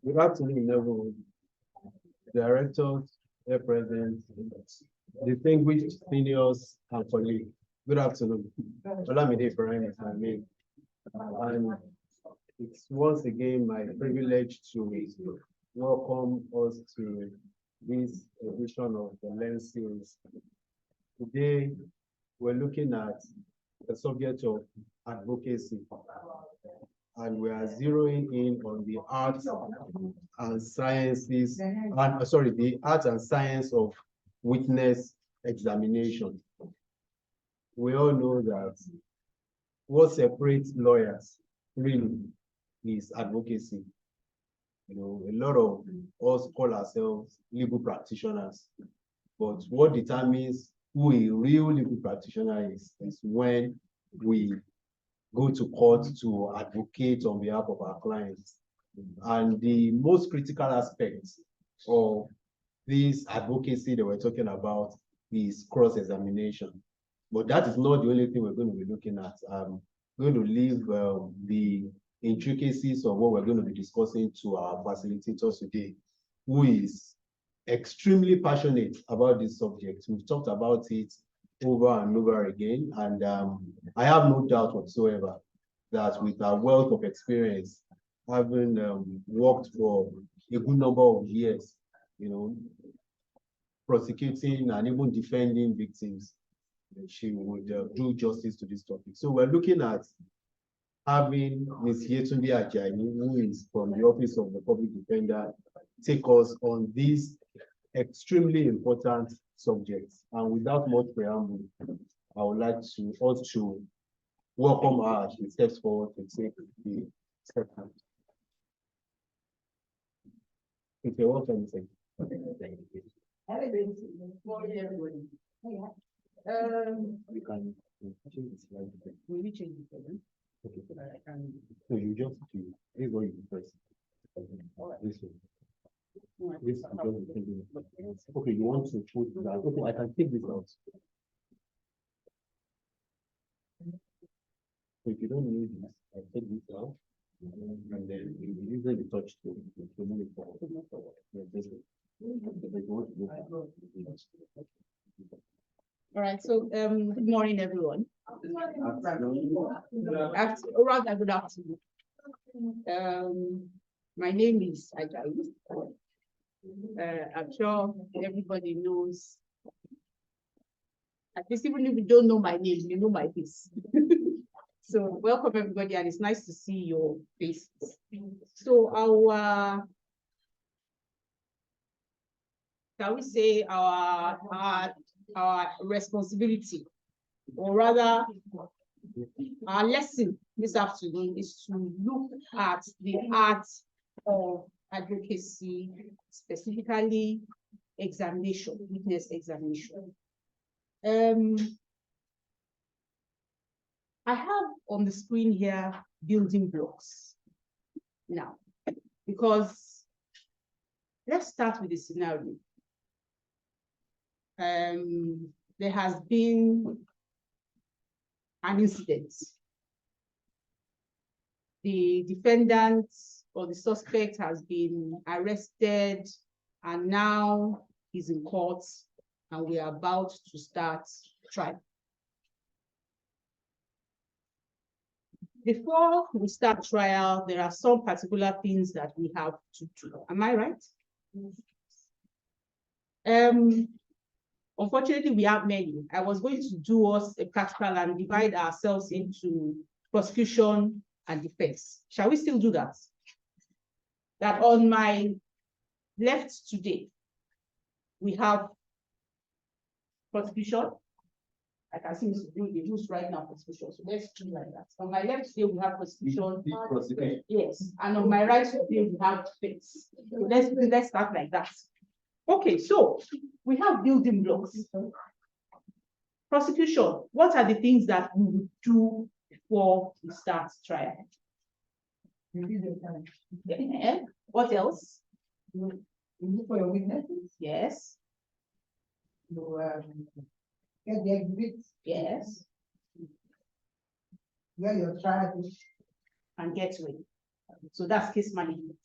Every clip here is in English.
Good afternoon, everyone. Directors, here present, distinguished seniors and colleagues. Good afternoon. Olamide Ibrahim is my name. And it's once again my privilege to welcome us to this edition of the Lens series. Today, we're looking at the subject of advocacy, and we are zeroing in on the arts and sciences, the art and science of witness examination. We all know that what separates lawyers really is advocacy. You know, a lot of us call ourselves legal practitioners, but what determines who a real legal practitioner is when we go to court to advocate on behalf of our clients. And the most critical aspect of this advocacy that we're talking about is cross-examination. But that is not the only thing we're going to be looking at. I'm going to leave the intricacies of what we're going to be discussing to our facilitators today, who is extremely passionate about this subject. We've talked about it over and over again, and I have no doubt whatsoever that with our wealth of experience, having worked for a good number of years, you know, prosecuting and even defending victims, she would do justice to this topic. So we're looking at having Ms. Yetunde Ajayi, who is from the Office of the Public Defender, take us on this extremely important subject. And without much preamble, I would like to also welcome her as she steps forward to take the step. If you're welcome, thank you. You can change the slide. Will you change it? Okay. So that I can. So you just this is what you do first. This one. This is just okay, you want to put that. Okay, I can take this out. So if you don't need this, I take this out. And then you use the touch to move it forward. Yeah, this way. All right, so good morning, everyone. Good afternoon. My name is Ajayi. I'm sure everybody knows. At least even if you don't know my name, you know my face. So welcome everybody, and it's nice to see your faces. So our, shall we say our responsibility, or rather our lesson this afternoon, is to look at the art of advocacy, specifically examination, witness examination. I have on the screen here building blocks now, because let's start with the scenario. There has been an incident. The defendant or the suspect has been arrested, and now he's in court, and we are about to start trial. Before we start trial, there are some particular things that we have to do. Am I right? Unfortunately, we have many. I was going to do us a practical and divide ourselves into prosecution and defense. Shall we still do that? That on my left today, we have prosecution. I can see Mr. the rules right now, prosecution. So let's do like that. On my left today, we have prosecution. Yes. And on my right today, we have defense. So let's start like that. Okay, so we have building blocks. Prosecution, what are the things that we would do before we start trial? Yeah. What else? You look for your witnesses. Yes. You get the exhibits. Yes. Where your trial is. and get ready. So that's case management.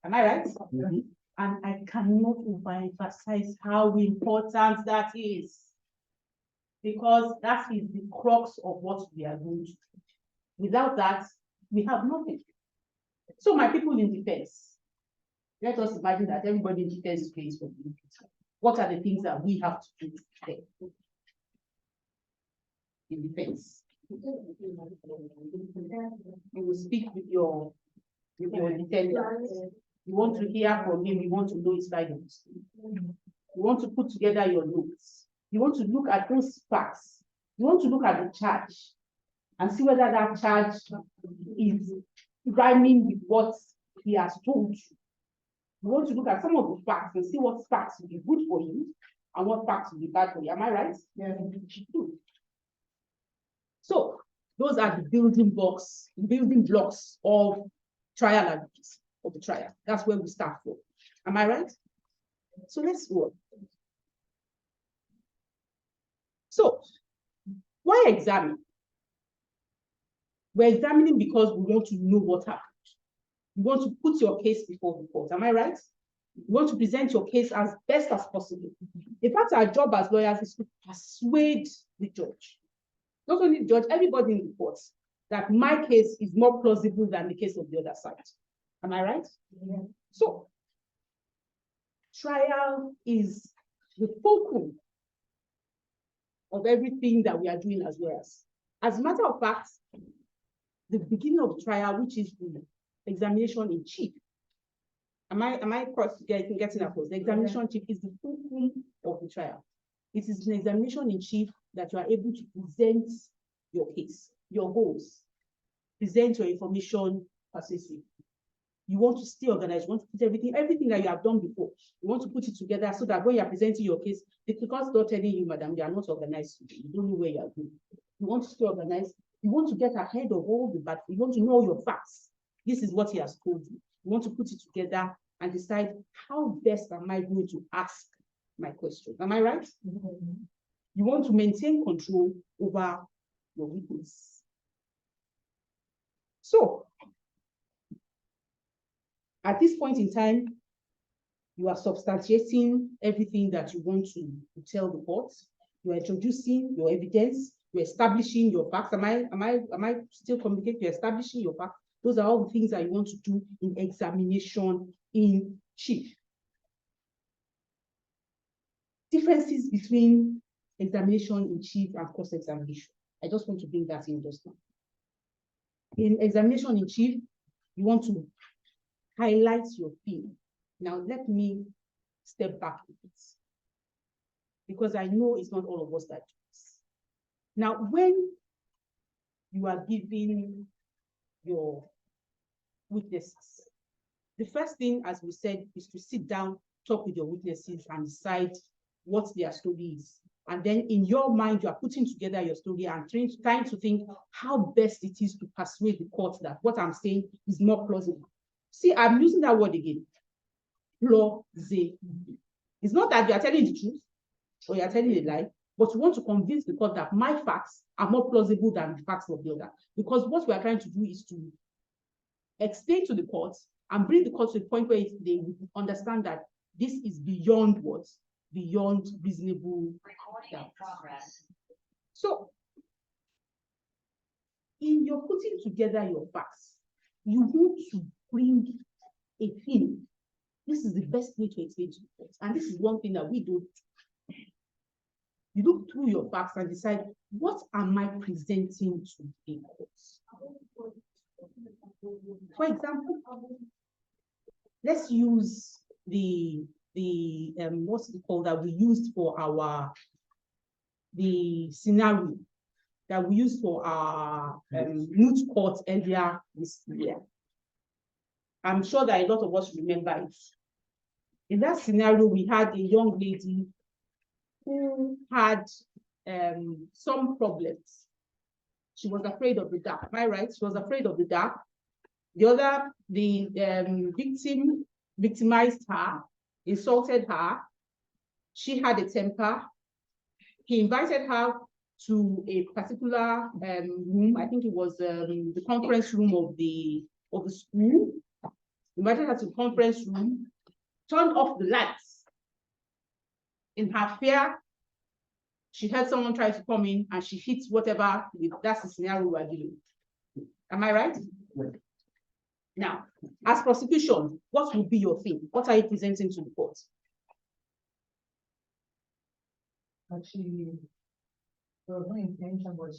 Am I right? Mhm. And I cannot overemphasize how important that is, because that is the crux of what we are going to do. Without that, we have nothing. So my people in defense, let us imagine that everybody in defense pays for the What are the things that we have to do today in defense? You will speak with your defendant. You want to hear from him, you want to know his side of the story. You want to put together your notes. You want to look at those facts. You want to look at the charge and see whether that charge is rhyming with what he has told you. You want to look at some of the facts and see what facts will be good for you and what facts will be bad for you. Am I right? Yeah. So those are the building blocks of trial advocacy, of the trial. That's where we start from. Am I right? So let's go on. So why examine? We're examining because we want to know what happened. You want to put your case before the court. Am I right? You want to present your case as best as possible. In fact, our job as lawyers is to persuade the judge. Not only the judge, everybody in the court, that my case is more plausible than the case of the other side. Am I right? Yeah. So, trial is the fulcrum of everything that we are doing as lawyers. As a matter of fact, the beginning of the trial, which is the examination in chief. Am I getting across? The examination in chief is the fulcrum of the trial. It is an examination in chief that you are able to present your case, your goals, present your information persuasively. You want to stay organized, you want to put everything that you have done before, you want to put it together so that when you are presenting your case, the clients not telling you, madam, you are not organized, you don't know where you are going. You want to stay organized, you want to get ahead of all the bad, you want to know your facts. This is what he has told you. You want to put it together and decide how best am I going to ask my question. Am I right? Mm-hmm. You want to maintain control over your witness. So, at this point in time, you are substantiating everything that you want to tell the court. You are introducing your evidence. You're establishing your facts. Am I still communicating? You're establishing your facts. Those are all the things that you want to do in examination in chief. Differences between examination in chief and cross-examination. I just want to bring that in just now. In examination in chief, you want to highlight your theme. Now, let me step back a bit, because I know it's not all of us that do this. Now, when you are giving your witnesses, the first thing, as we said, is to sit down, talk with your witnesses and decide what their story is. And then in your mind, you are putting together your story and trying to think how best it is to persuade the court that what I'm saying is more plausible. See, I'm using that word again. Plausible. It's not that you are telling the truth or you are telling a lie, but you want to convince the court that my facts are more plausible than the facts of the other. Because what we are trying to do is to explain to the court and bring the court to a point where they understand that this is beyond what? Beyond reasonable doubt. So, in your putting together your facts, you want to bring a theme. This is the best way to explain to the court. And this is one thing that we don't do. You look through your facts and decide, what am I presenting to the court? For example, let's use the what's it called that we used for the scenario that we used for our moot court earlier this year. I'm sure that a lot of us remember it. In that scenario, we had a young lady who had some problems. She was afraid of the dark. Am I right? She was afraid of the dark. The victim victimized her, insulted her. She had a temper. He invited her to a particular room. I think it was the conference room of the school. Invited her to the conference room, turned off the lights. In her fear, she heard someone try to come in and she hit whatever. That's the scenario we're dealing with. Am I right? Yes. Now, as prosecution, what will be your thing? What are you presenting to the court? Actually, there was no intention, but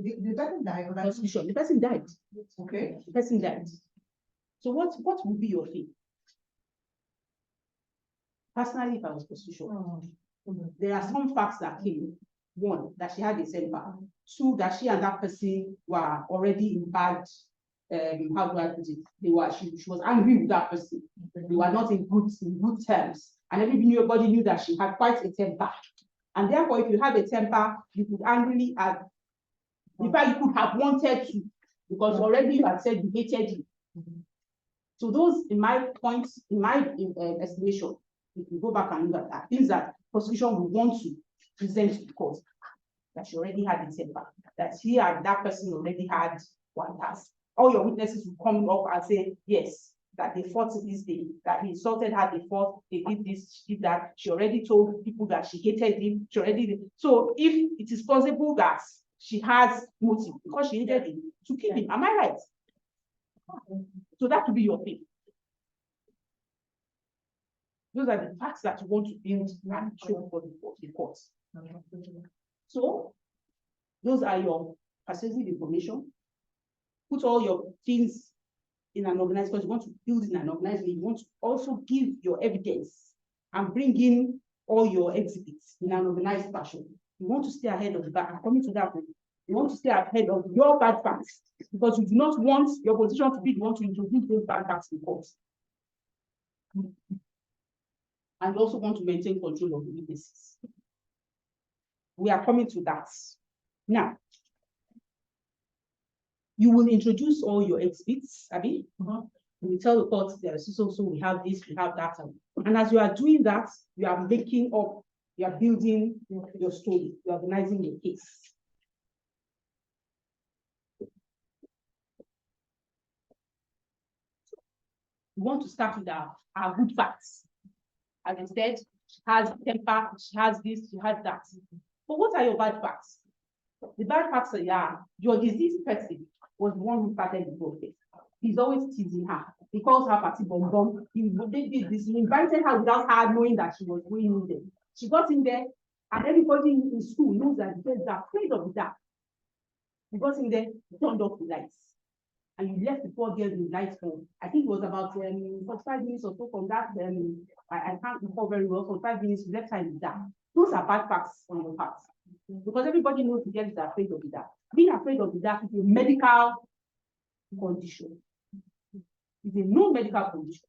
the person died. But Prosecution, the person died. okay. The person died. So what will be your thing? Personally, if I was prosecution, there are some facts that came. One, that she had a temper. Two, that she and that person were already in bad, how do I put it? She was angry with that person. They were not in good terms. And everybody knew that she had quite a temper. And therefore, if you have a temper, you could angrily have, in fact, you could have wanted to, because already you had said you hated you. So those, in my points, in my estimation, if you go back and look at that, things that prosecution would want to present to the court, that she already had a temper, that she and that person already had one task. All your witnesses will come up and say, yes, that they fought this day, that he insulted her, they fought, they did this, she did that. She already told people that she hated him. She already did. So if it is possible that she has motive because she hated him to kill him, am I right? So that would be your thing. Those are the facts that you want to build and show for the court. So those are your persuasive information. Put all your things in an organized, because you want to build in an organized way. You want to also give your evidence and bring in all your exhibits in an organized fashion. You want to stay ahead of the back. I'm coming to that point. You want to stay ahead of your bad facts, because you do not want your position to be the one to introduce those bad facts in court. And you also want to maintain control of the witnesses. We are coming to that. Now, you will introduce all your exhibits, Abby. You tell the court, so we have this, we have that. And as you are doing that, you are making up, you are building your story, you are organizing your case. You want to start with our good facts. As I said, she has temper, she has this, she has that. But what are your bad facts? The bad facts are, your deceased person was the one who started the process. He's always teasing her. He calls her party bomb. He did this. He invited her without her knowing that she was going in there. She got in there, and everybody in school knows that they're afraid of the dark. He got in there, turned off the lights, and you left the poor girl with lights on. I think it was about 45 minutes or so from that. I can't recall very well. For 5 minutes, you left her in the dark. Those are bad facts on your part, because everybody knows the girl is afraid of the dark. Being afraid of the dark is a medical condition. It's a non-medical condition.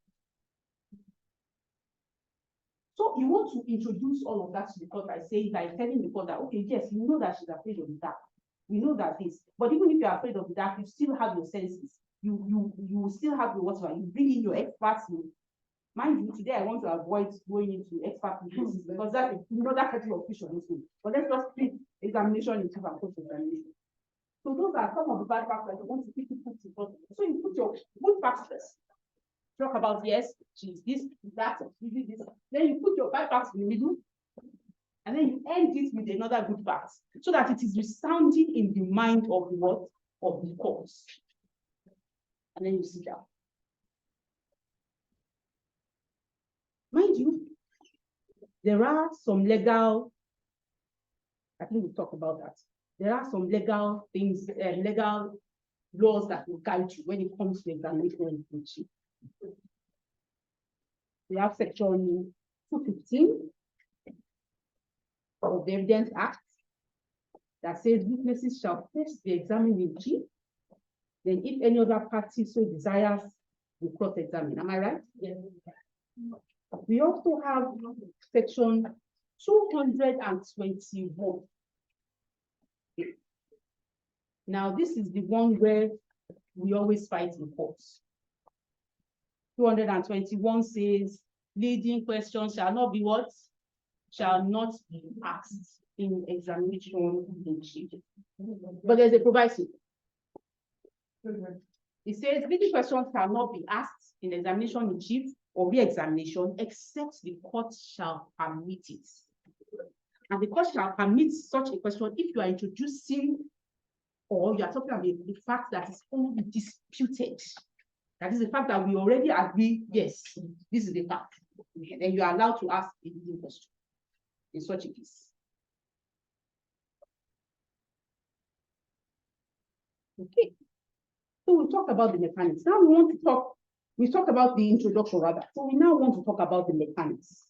So you want to introduce all of that to the court by saying, by telling the court that, okay, yes, you know that she's afraid of the dark. We know that this, but even if you're afraid of the dark, you still have your senses. You will still have your whatever. You bring in your experts. Mind you, today I want to avoid going into expert cases because that's another kind of official. But let's just split examination into examination. So those are some of the bad facts that you want to keep people to talk. So you put your good facts first. Talk about, yes, she's this, that, this. Then you put your bad facts in the middle, and then you end it with another good fact, so that it is resounding in the mind of the what? Of the courts. And then you sit down. Mind you, there are some legal, I think we'll talk about that. There are some legal things, legal laws that will guide you when it comes to examination and teaching. We have section 215 of the Evidence Act that says witnesses shall first be examined in chief. Then if any other party so desires, we cross-examine. Am I right? Yes. We also have section 221. Now, this is the one where we always fight in courts. 221 says, leading questions shall not be what? Shall not be asked. in examination in chief. But there's a proviso. It says leading questions cannot be asked in examination in chief or re-examination except the court shall permit it. And the court shall permit such a question if you are introducing or you are talking about the fact that is only disputed. That is the fact that we already agree, yes, this is the fact. And then you are allowed to ask a leading question in such a case. Okay. So we talked about the mechanics. Now we talked about the introduction rather. So we now want to talk about the mechanics.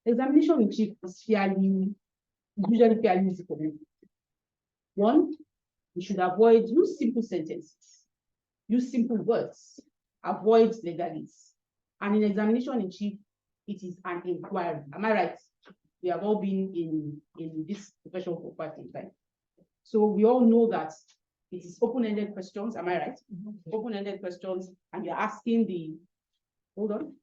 Examination in chief is usually fairly easy for me. One, we should use simple sentences, use simple words, avoid legalities. And in examination in chief, it is an inquiry. Am I right? We have all been in this profession for quite some time. So we all know that it is open-ended questions. Am I right? Mm-hmm. Open-ended questions, and you're asking hold on.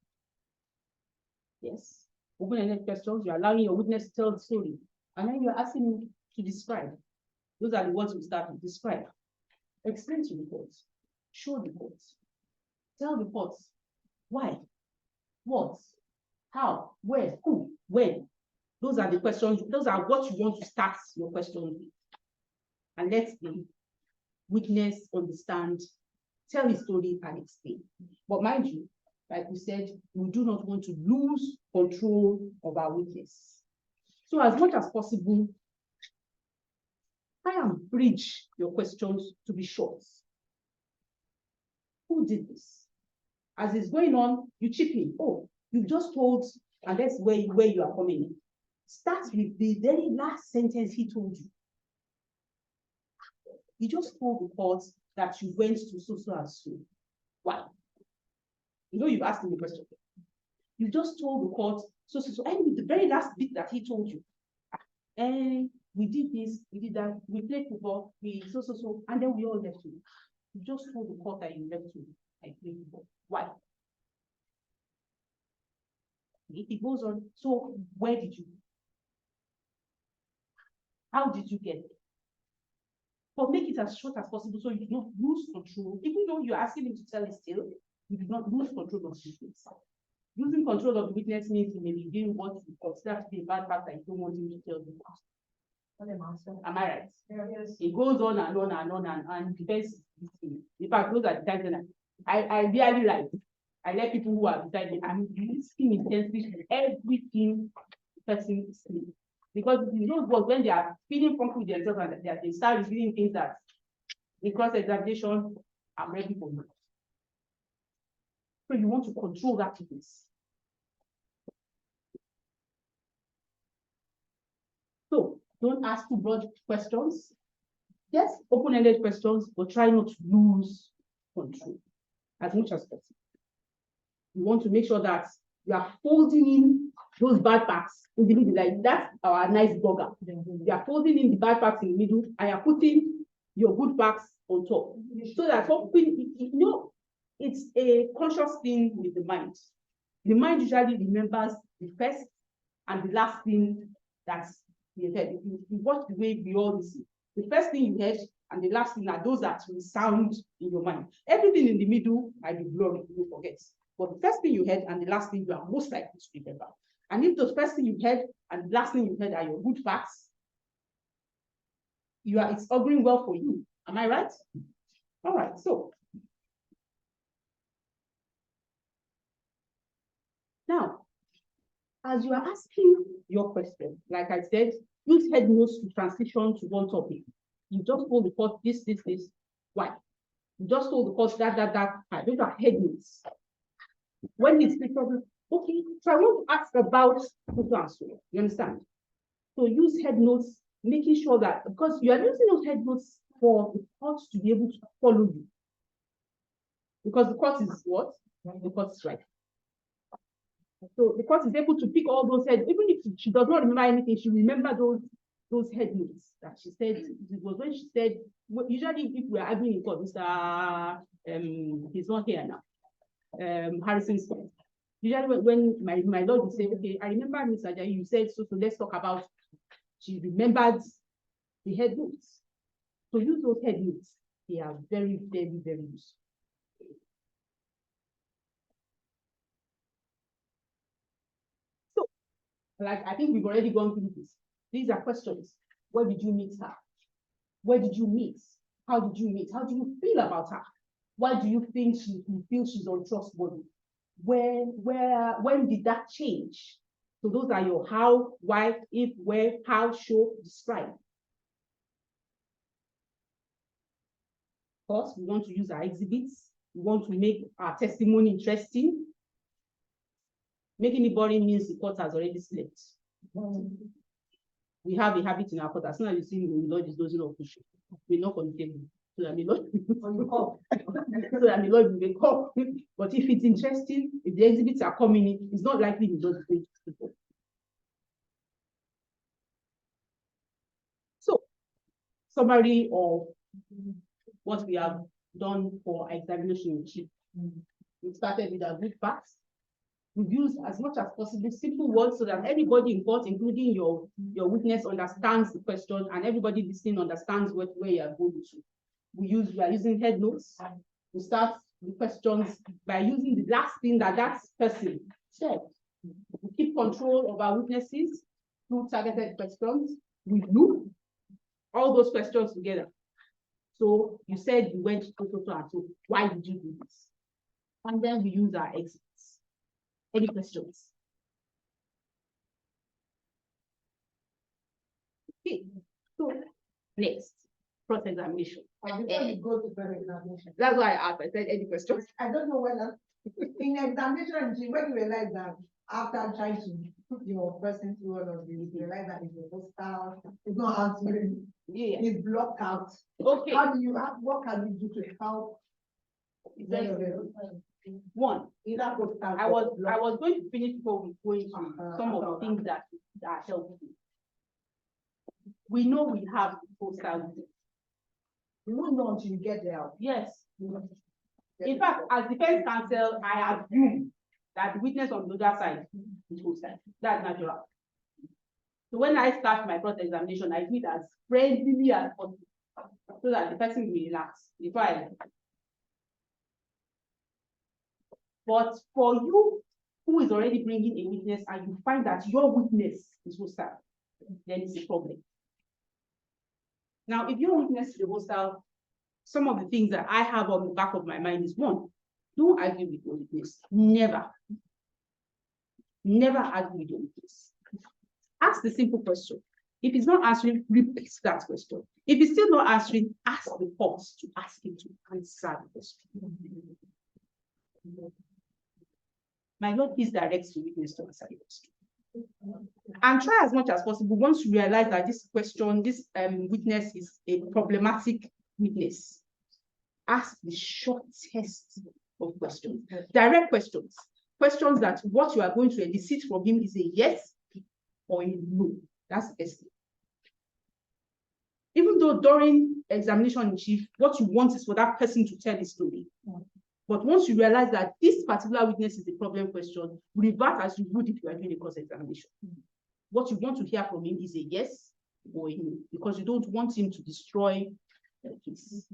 Yes. Open-ended questions, you're allowing your witness to tell the story. And then you're asking him to describe. Those are the words we start with. Describe. Explain to the court. Show the court. Tell the court why, what, how, where, who, when. Those are the questions. Those are what you want to start your question with. And let the witness understand, tell his story and explain. But mind you, like we said, we do not want to lose control of our witness. So as much as possible, try and bridge your questions to be short. Who did this? As it's going on, you chip in. Oh, you've just told, and that's where you are coming in. Start with the very last sentence he told you. He just told the court that you went to so and so. Why? You know, you've asked him the question. You just told the court so. And the very last bit that he told you, and we did this, we did that, we played football, we so, and then we all left you. You just told the court that you left you. I played football. Why? It goes on. So where did you? How did you get there? But make it as short as possible so you do not lose control. Even though you're asking him to tell it still, you do not lose control of the witness. Losing control of the witness means he may be doing what you consider to be a bad fact that you don't want him to tell you. Am I right? Yes. It goes on and on and on and depends. In fact, those are the times that I really like. I let people who are beside me, I'm listening intensely to everything the person is saying. Because in those words, when they are feeling funky with themselves and they start revealing things that in cross-examination, I'm ready for you. So you want to control that piece. So don't ask too broad questions. Yes, open-ended questions, but try not to lose control as much as possible. You want to make sure that you are folding in those bad parts in the middle, like that's our nice burger. You are folding in the bad parts in the middle, and you're putting your good parts on top. So that it's a conscious thing with the mind. The mind usually remembers the first and the last thing that's you heard. If you watch the way we all listen, the first thing you heard and the last thing are those that will sound in your mind. Everything in the middle might be blurry, you forget. But the first thing you heard and the last thing you are most likely to remember. And if the first thing you heard and the last thing you heard are your good facts, it's auguring well for you. Am I right? All right, so now, as you are asking your question, like I said, use head notes to transition to one topic. You just told the court this. Why? You just told the court that. Those are head notes. When it's the problem, okay, so I want to ask about the answer. You understand? So use head notes, making sure that, because you are using those head notes for the court to be able to follow you. Because the court is what? The court is right. So the court is able to pick all those heads, even if she does not remember anything, she remember those head notes that she said. It was when she said, usually if we are arguing in court, Mr. He's not here now. Harrison said. Usually when my lord will say, okay, I remember Mr. Ajayi, you said so let's talk about She remembered the head notes. So use those head notes. They are very, very, very useful. So, like, I think we've already gone through this. These are questions. Where did you meet her? Where did you meet? How did you meet? How do you feel about her? Why do you think you feel she's untrustworthy? When did that change? So those are your how, why, if, where, how, show, describe. Of course, we want to use our exhibits. We want to make our testimony interesting. Making it boring means the court has already slept. We have a habit in our court. As soon as you see the Lord is dozing off, we knock on the table. So that the Lord will wake up. But if it's interesting, if the exhibits are coming in, it's not likely we just going to people. So, summary of what we have done for examination in chief. We started with our good facts. We've used as much as possible simple words so that everybody in court, including your witness, understands the question, and everybody listening understands where you are going to. We are using head notes. We start the questions by using the last thing that person said. We keep control of our witnesses through targeted questions. We loop all those questions together. So you said you went to and so why did you do this? And then we use our exits. Any questions? Okay, so next, cross-examination. Before you go to examination. That's why I asked. I said any questions? I don't know whether in examination, when you realize that after trying to put your person through all of this, you realize that it's a hostile, it's not answering, it's blocked out. Okay. What can you do to help? One, I was going to finish before we go into some of the things that are helpful. We know we have hostile. You won't know until you get there. Yes. In fact, as defense counsel, I assume that the witness on the other side is hostile. That's natural. So when I start my cross examination, I do it as friendly as possible so that the person will relax before I. But for you who is already bringing a witness and you find that your witness is hostile, then it's a problem. Now, if your witness is hostile, some of the things that I have on the back of my mind is one, don't argue with your witness. Never. Never argue with your witness. Ask the simple question. If he's not answering, repeat that question. If he's still not answering, ask the court to ask him to answer the question. My Lord, please direct the witness to answer the question. And try as much as possible, once you realize that this question, this witness is a problematic witness, ask the shortest of questions. Direct questions. Questions that what you are going to elicit from him is a yes or a no. That's the best thing. Even though during examination in chief, what you want is for that person to tell his story. But once you realize that this particular witness is the problem question, revert as you would if you are doing a cross-examination. What you want to hear from him is a yes or a no, because you don't want him to destroy the case.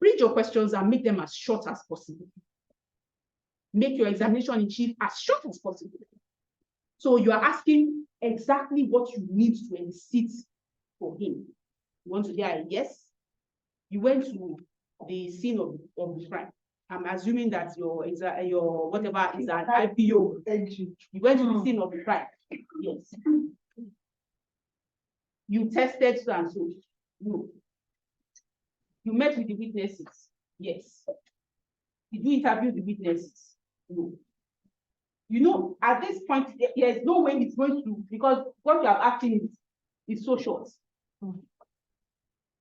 Read your questions and make them as short as possible. Make your examination in chief as short as possible. So you are asking exactly what you need to elicit for him. You want to hear a yes? You went to the scene of the crime. I'm assuming that your whatever is an IPO. You went to the scene of the crime. Yes. You tested so and so. No. You met with the witnesses. Yes. Did you interview the witnesses? No. You know, at this point, there's no way it's going to, because what you are asking is so short.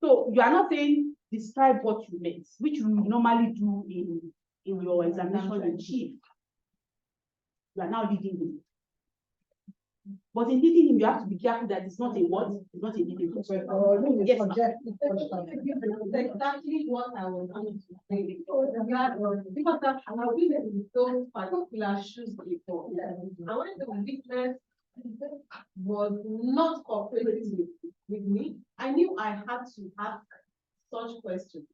So you are not saying describe what you meant, which you normally do in your examination in chief. You are now leading them. But in leading him, you have to be careful that it's not a what? It's not a leading question. Yes, ma'am. Exactly what I was going to say. Because I've been in those particular shoes before. And when the witness was not cooperating with me, I knew I had to ask such questions.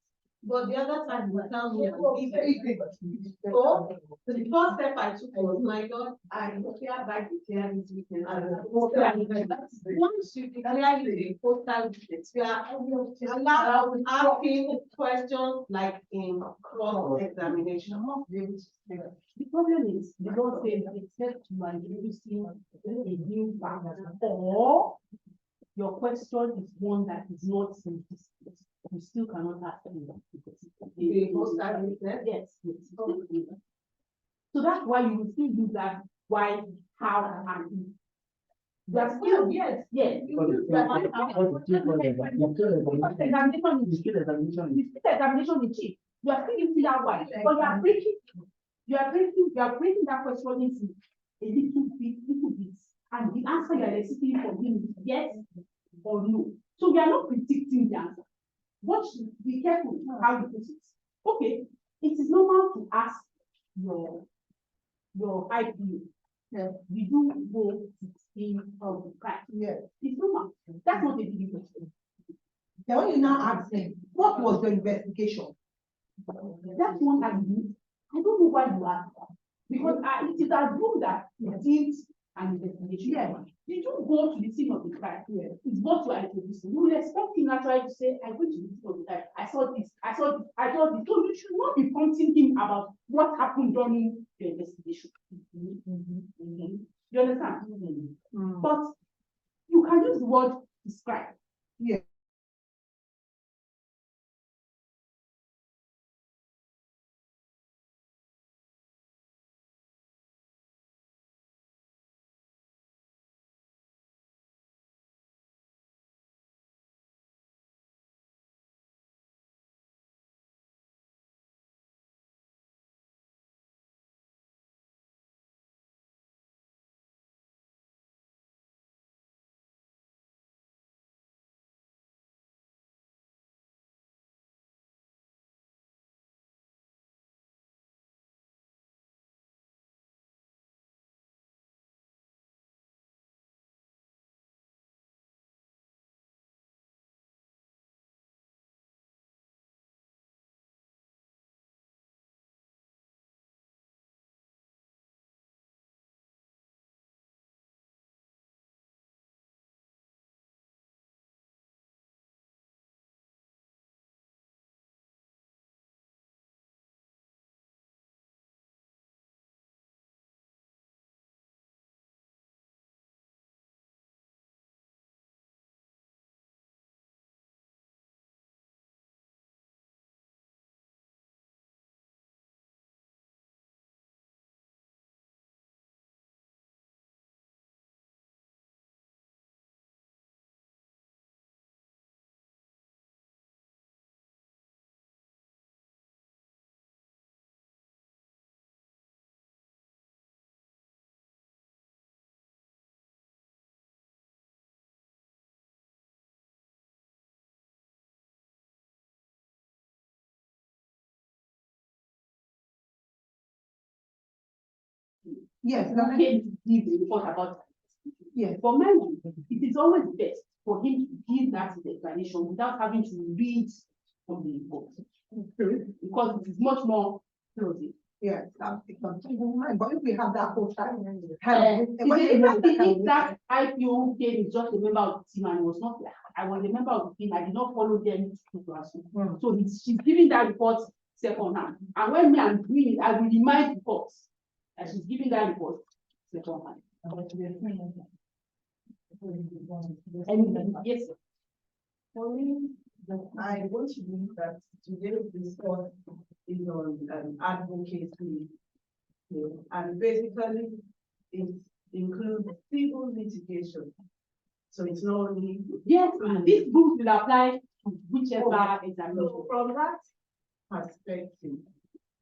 But the other side would tell me, so the first step I took was, my God, I hereby declare this weekend as a postal witness. Once you declare you a postal witness, we are allowed asking questions like in cross-examination. The problem is, the law says except you are introducing a new fact, or your question is one that is not simplistic. You still cannot ask anyone because The postal witness? yes. So that's why you will still do that. Why, how, and if. You are still, yes. Because the examination is cheap. You are still using that why, but you are breaking that question into a little bit, and the answer you are eliciting from him is yes or no. So we are not predicting the answer. But be careful how you put it. Okay, it is normal to ask your IPO. Yeah. Did you go to see of the crime? Yes. It's normal. That's not a big question. Then when you now ask him, what was the investigation? That's what I do. I don't know why you ask that. Because it is a rule that it is an investigation. Yeah. Did you go to the scene of the crime? Yeah. It's what you are introducing. You will expect him naturally to say, I went to the scene of the crime. I saw this. So you should not be prompting him about what happened during the investigation. You understand? But you can use the word describe. Yeah. Yes. You can give a report about that. Yes. For many, it is always best for him to give that explanation without having to read from the report. Because it is much more closing. Yes, that's something. But if we have that whole time, if that IPO came is just a member of the team and was not, I was a member of the team, I did not follow them to class. So she's giving that report second hand. And when me I'm doing it, I will remind reports that she's giving that report second hand. Yes, sir. For me, I want to believe that today's discourse is on advocacy, and basically it includes civil litigation. So it's not only yes, this book will apply to whichever examination. So from that perspective,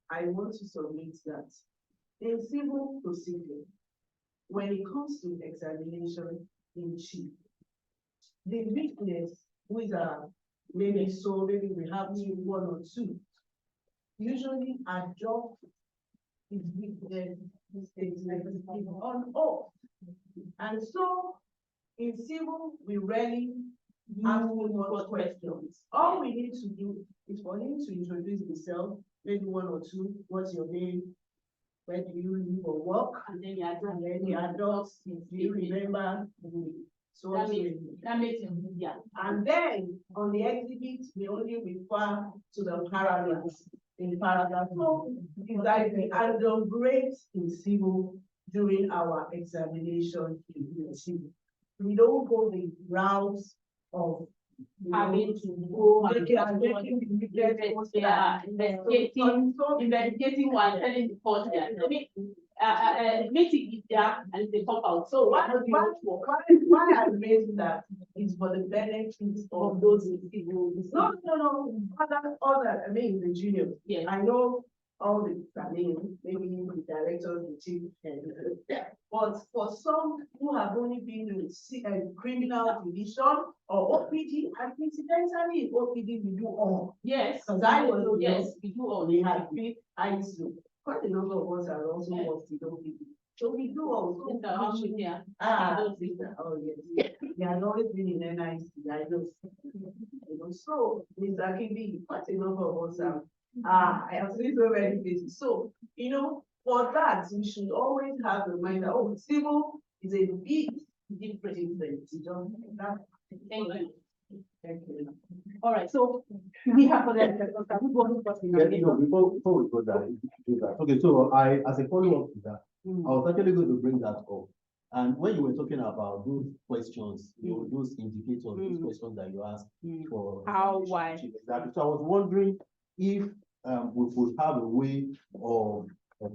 I want to submit that in civil procedure, when it comes to examination in chief, the witness who is maybe we have one or two, usually adopt his witness statement on oath. And so in civil, we rarely ask him more questions. All we need to do is for him to introduce himself, maybe one or two. What's your name? Where do you live or work? And then he adults. Do you remember? So that makes it easier. And then on the exhibit, we only refer to the paragraphs in paragraph 4. That we undergrade in civil during our examination in civil. We don't go the routes of Having to go and investigating one, telling the court that meeting is there and they pop out. So why I raised that is for the benefit of those people. No. Other, I mean the junior. Yes. I know all the, maybe the directors, the chief, but for some who have only been in criminal division or OPD, and incidentally in OPD we do all. Yes. Because I was we do all. We have been ISO. Quite a number of us are also worked in OPD. So we do all. Oh yes. They have always been in NIC, I know. So Mr. Kibi, quite a number of us are. I have seen so many places. So, for that, we should always have the mind that, civil is a big difference. Thank you. Thank you. All right, so we have for that. Before we go that. Okay, so as a follow-up to that, I was actually going to bring that up. And when you were talking about those questions, those indicators, those questions that you asked for how, why? Exactly. So I was wondering if we could have a way of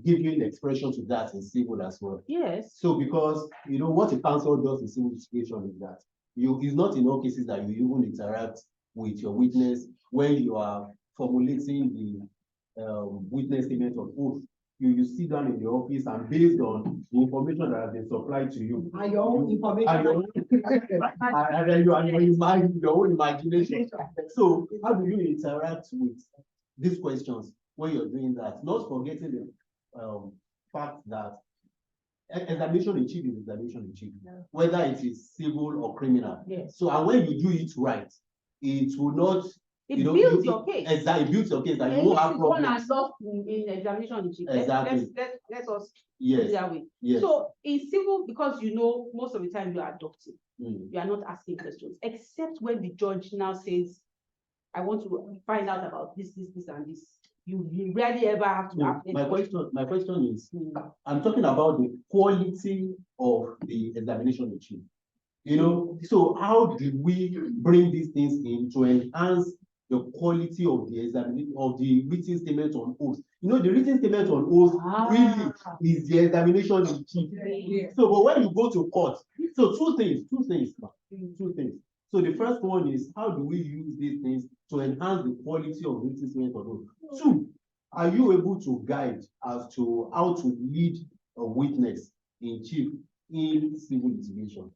giving expression to that in civil as well. Yes. So because what a counsel does in civil litigation is that it's not in all cases that you even interact with your witness when you are formulating the witness statement of oath. You sit down in the office and based on the information that has been supplied to you. And your own information. And your own imagination. So how do you interact with these questions when you're doing that? Not forgetting the fact that examination in chief is examination in chief, whether it is civil or criminal. Yes. So and when you do it right, it will not. It builds your case. Exactly, it builds your case that you won't have problems. In examination in chief. Exactly. Let us yes. put it that way. Yes. So in civil, because most of the time you are adopting, you are not asking questions, except when the judge now says, I want to find out about this, and this. You rarely ever have to ask. My question is, I'm talking about the quality of the examination in chief. So how do we bring these things in to enhance the quality of the examination of the written statement on oath? The written statement on oath really is the examination in chief. So, but when you go to court, so two things. So the first one is, how do we use these things to enhance the quality of written statement on oath? Two, are you able to guide as to how to lead a witness in chief in civil litigation?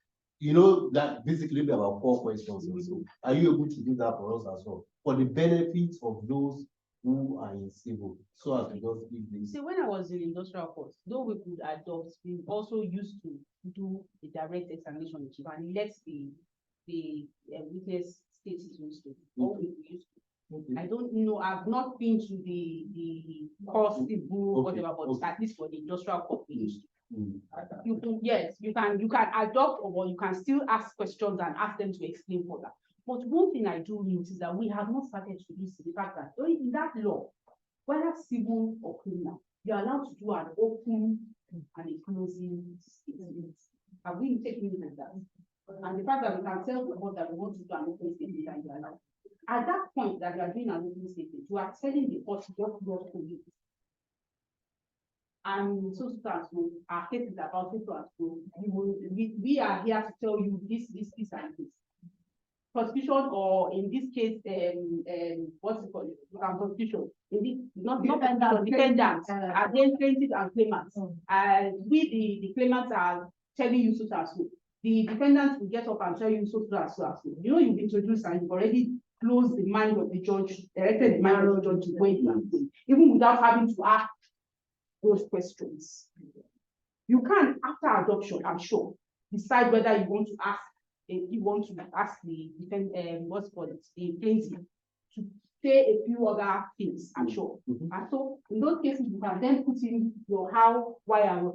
That basically be about 4 questions or so. Are you able to do that for us as well? For the benefit of those who are in civil, so as to just give this. See, when I was in industrial court, though we could adopt, we also used to do the direct examination in chief and let the witness state his own story. All we used to. Okay. I don't know, I've not been to the court, civil, whatever, but at least for the industrial court, we used to. You can adopt, or you can still ask questions and ask them to explain further. But one thing I do notice is that we have not started to use the fact that in that law, whether civil or criminal, you are allowed to do an open and a closing statement. Have we taken it like that? And the fact that we can tell the court that we want to do an open statement and you are allowed. At that point that you are doing an open statement, you are telling the court what to do. And so our case is about so we are here to tell you this, and this. prosecution, or in this case, what's it called? Prosecution. In this, not defendants against plaintiffs and claimants. We, the claimants, are telling you so and so. The defendants will get up and tell you so and so. You know, you've introduced and you've already closed the mind of the judge, directed the mind of the judge to where you are going, even without having to ask those questions. You can, after adoption, I'm sure, decide whether you want to ask the what's called it, the plaintiff to say a few other things, I'm sure. And so in those cases, you can then put in your how, why, and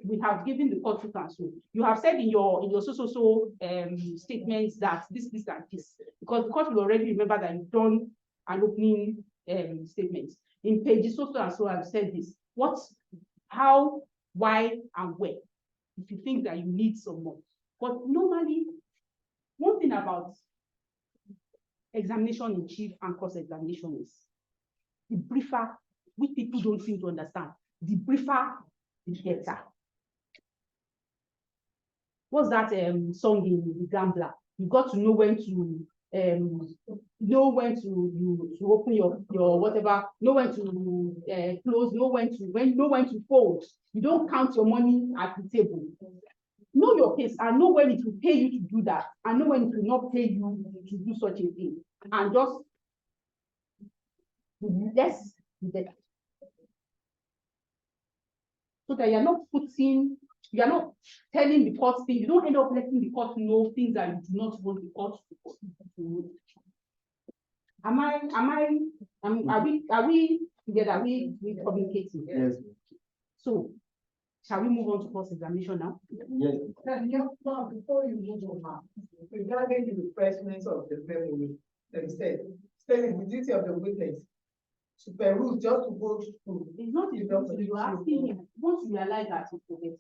we have given the court to counsel. You have said in your so statements that this, and this, because the court will already remember that you've done an opening statement. In pages so and so, I've said this. What, how, why, and where, if you think that you need some more. But normally, one thing about examination in chief and cross-examination is the briefer, which people don't seem to understand. The briefer, the better. What's that song in the Gambler? You got to know when to open your whatever, know when to close, know when to fold. You don't count your money at the table. Know your case and know when it will pay you to do that, and know when it will not pay you to do such a thing. And just less better. So that you're not telling the court things, you don't end up letting the court know things that you do not want the court to know. Are we together? Are we communicating? Yes. So shall we move on to cross-examination now? Yes. Before you move on, regarding the refreshment of the memory, said the duty of the witness to peruse, just to go through. It's not the duty. You're asking him, once you realize that you forget.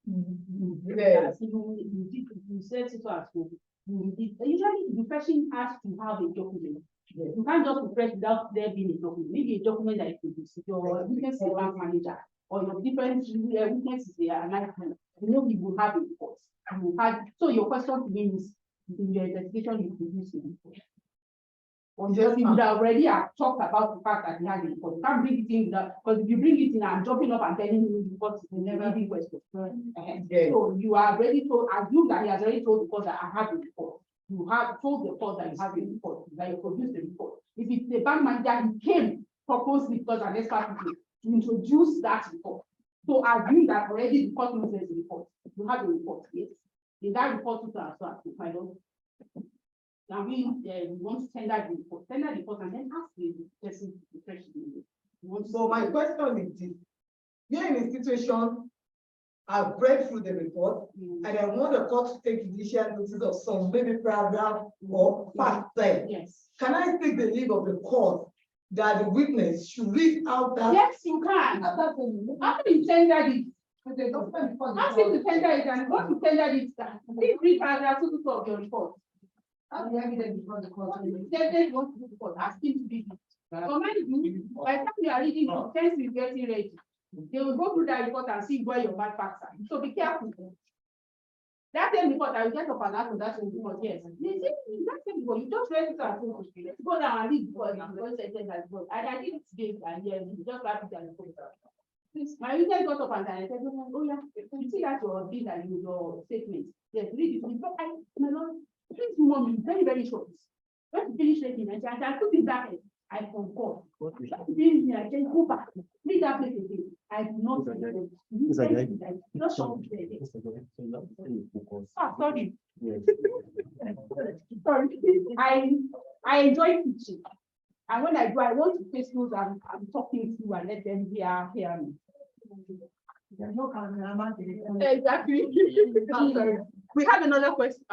Yes. You said it as well. Usually the person has to have a document. Yes. You can't just refresh without there being a document. Maybe a document that you produce. Your witness bank manager or your different witnesses there, and you know you will have a report. So your question to me is, in your investigation you produce a report. Or just you would already have talked about the fact that he had a report. You can't bring it in because if you bring it in and jumping up and telling you report is never be question. Yes. So you are already told, assume that he has already told the court that I have a report. You have told the court that you have a report, that you produced a report. If it's the bank manager, he came purposely because an expert to introduce that report. So assume that already the court knows there's a report. You have a report, yes. In that report, you transfer to final. Now we want to tender the report, and then ask the person to refresh the. So my question is this: you're in a situation, I've read through the report, and I want the court to take judicial notice of some maybe paragraph or fact there. Yes. Can I take the leave of the court that the witness should read out that? Yes, you can. After you tender it, after you tender it, and once you tender it, please read paragraph 2 of your report. The evidence before the court. They want to do the court, asking to be. So mind you, by the time you are reading, the defense is getting ready. They will go through that report and see where your bad facts are. So be careful. That same report, I will get up and ask that report. Yes. That same report, you just read it and go down and read because I did it today and you just write it and report. My witness got up and I said, oh yeah, you see that your bill and your statement. Yes, read it. My Lord, please, mommy, very, very short. When you finish reading, I took it back. I concur. I can go back. Read that place again. I do not. Just show me. Sorry. Sorry. I enjoy teaching. And when I do, I want to face those I'm talking to and let them hear me. Exactly. We have another question.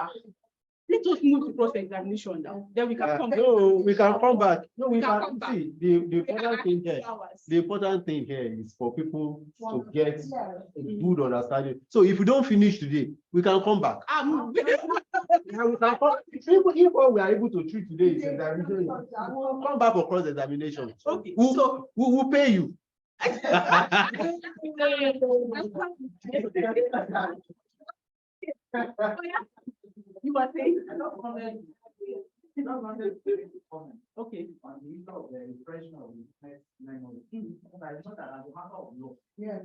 Let us move to cross-examination now. Then we can come back. No, we can come back. No, we can can come back. see the important thing here. The important thing here is for people to get a good understanding. So if we don't finish today, we can come back. Yeah, we can come. If what we are able to treat today is examination, we'll come back for cross-examination. Okay. So we will pay you. You are saying Okay. On the issue of the repression of the witness memory. But it's not that as a matter of law. Yeah.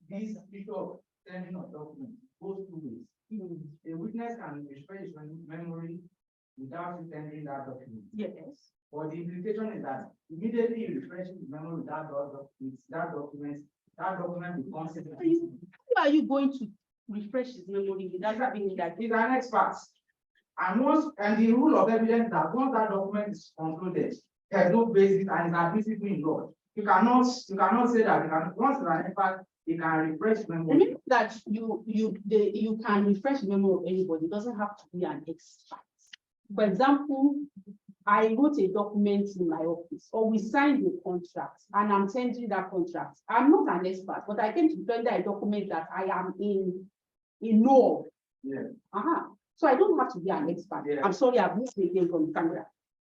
This issue of sending of documents goes two ways. A witness can refresh his memory without tendering that document. Yes. But the implication is that immediately you refresh his memory with that document becomes How are you going to refresh his memory without having that? He's an expert. And the rule of evidence that once that document is concluded, there's no basis and it's admissible in law. You cannot say that once you're an expert, you can refresh memory. Remember that you can refresh the memory of anybody. It doesn't have to be an expert. For example, I wrote a document in my office, or we signed a contract, and I'm sending that contract. I'm not an expert, but I came to tender a document that I am in know. Yeah. So I don't have to be an expert. Yeah. I'm sorry, I've missed again from the camera.